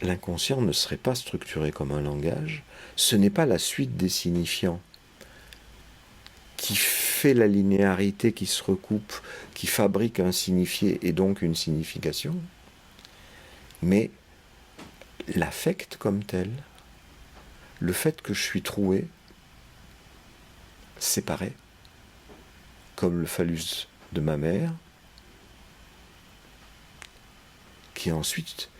l'inconscient ne serait pas structuré comme un langage. Ce n'est pas la suite des signifiants qui fait la linéarité qui se recoupe, qui fabrique un signifié et donc une signification, mais l'affect comme tel, le fait que je suis troué, séparé, comme le phallus de ma mère, qui ensuite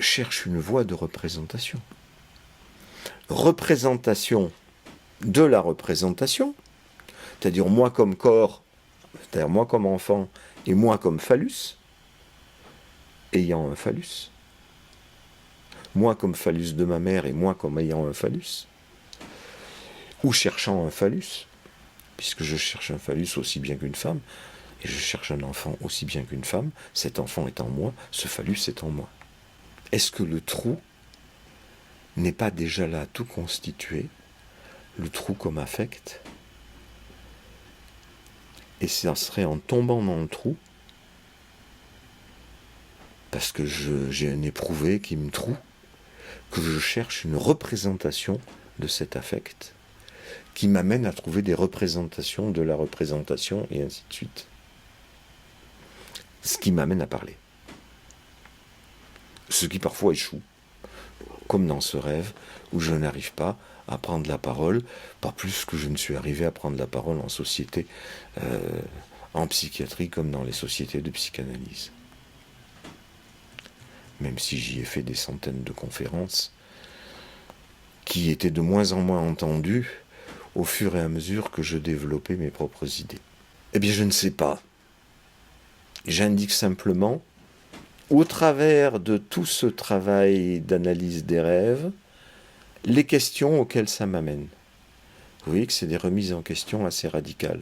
cherche une voie de représentation. Représentation de la représentation, c'est-à-dire moi comme corps, c'est-à-dire moi comme enfant et moi comme phallus, ayant un phallus. Moi comme phallus de ma mère et moi comme ayant un phallus. Ou cherchant un phallus, puisque je cherche un phallus aussi bien qu'une femme, et je cherche un enfant aussi bien qu'une femme, cet enfant est en moi, ce phallus est en moi. Est-ce que le trou n'est pas déjà là tout constitué, le trou comme affect, et ça serait en tombant dans le trou, parce que j'ai un éprouvé qui me troue, que je cherche une représentation de cet affect, qui m'amène à trouver des représentations de la représentation, et ainsi de suite. Ce qui m'amène à parler. Ce qui parfois échoue, comme dans ce rêve où je n'arrive pas à prendre la parole, pas plus que je ne suis arrivé à prendre la parole en société, en psychiatrie, comme dans les sociétés de psychanalyse. Même si j'y ai fait des centaines de conférences, qui étaient de moins en moins entendues au fur et à mesure que je développais mes propres idées. Eh bien, je ne sais pas. J'indique simplement, au travers de tout ce travail d'analyse des rêves, les questions auxquelles ça m'amène. Vous voyez que c'est des remises en question assez radicales.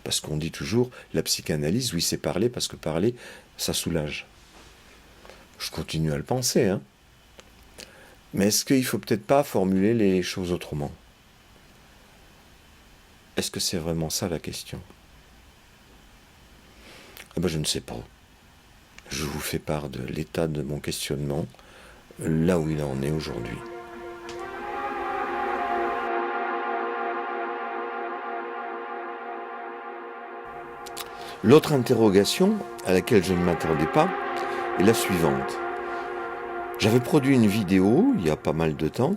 Parce qu'on dit toujours, la psychanalyse, oui, c'est parler, parce que parler, ça soulage. Je continue à le penser, hein. Mais est-ce qu'il ne faut peut-être pas formuler les choses autrement ? Est-ce que c'est vraiment ça la question ? Eh bien, je ne sais pas. Je vous fais part de l'état de mon questionnement, là où il en est aujourd'hui. L'autre interrogation, à laquelle je ne m'attendais pas, est la suivante. J'avais produit une vidéo, il y a pas mal de temps,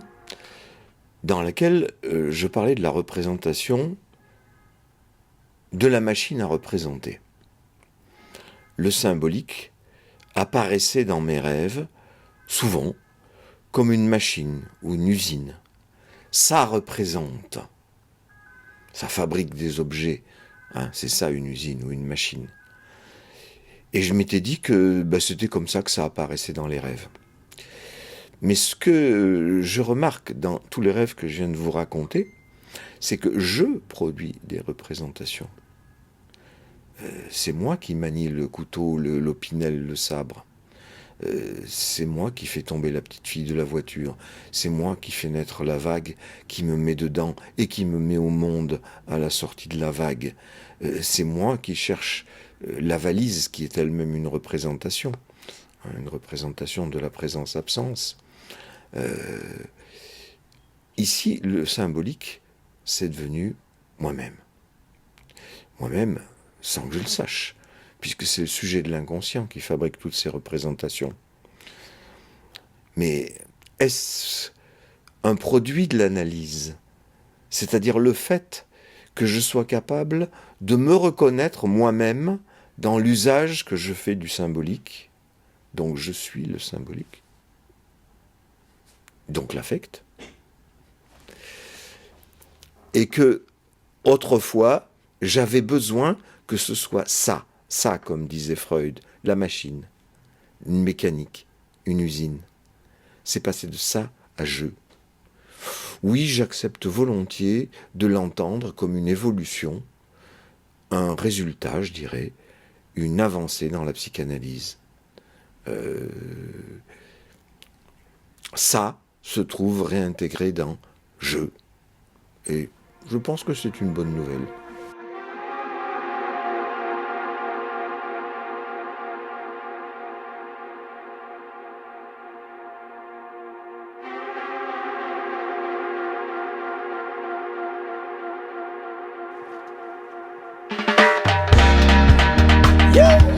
dans laquelle je parlais de la représentation de la machine à représenter. Le symbolique apparaissait dans mes rêves, souvent, comme une machine ou une usine. Ça représente. Ça fabrique des objets. Hein, c'est ça une usine ou une machine. Et je m'étais dit que c'était comme ça que ça apparaissait dans les rêves. Mais ce que je remarque dans tous les rêves que je viens de vous raconter, c'est que je produis des représentations. C'est moi qui manie le couteau, l'opinel, le sabre. C'est moi qui fais tomber la petite fille de la voiture. C'est moi qui fais naître la vague, qui me met dedans et qui me met au monde à la sortie de la vague. C'est moi qui cherche la valise, qui est elle-même une représentation de la présence-absence. Ici, le symbolique, c'est devenu moi-même. Moi-même, sans que je le sache, puisque c'est le sujet de l'inconscient qui fabrique toutes ces représentations. Mais est-ce un produit de l'analyse ? C'est-à-dire le fait que je sois capable de me reconnaître moi-même dans l'usage que je fais du symbolique, donc je suis le symbolique, donc l'affect, et que, autrefois, j'avais besoin que ce soit ça, comme disait Freud, la machine, une mécanique, une usine. C'est passé de ça à je. Oui, j'accepte volontiers de l'entendre comme une évolution, un résultat, je dirais, une avancée dans la psychanalyse. Ça se trouve réintégré dans je. Et je pense que c'est une bonne nouvelle. Yeah!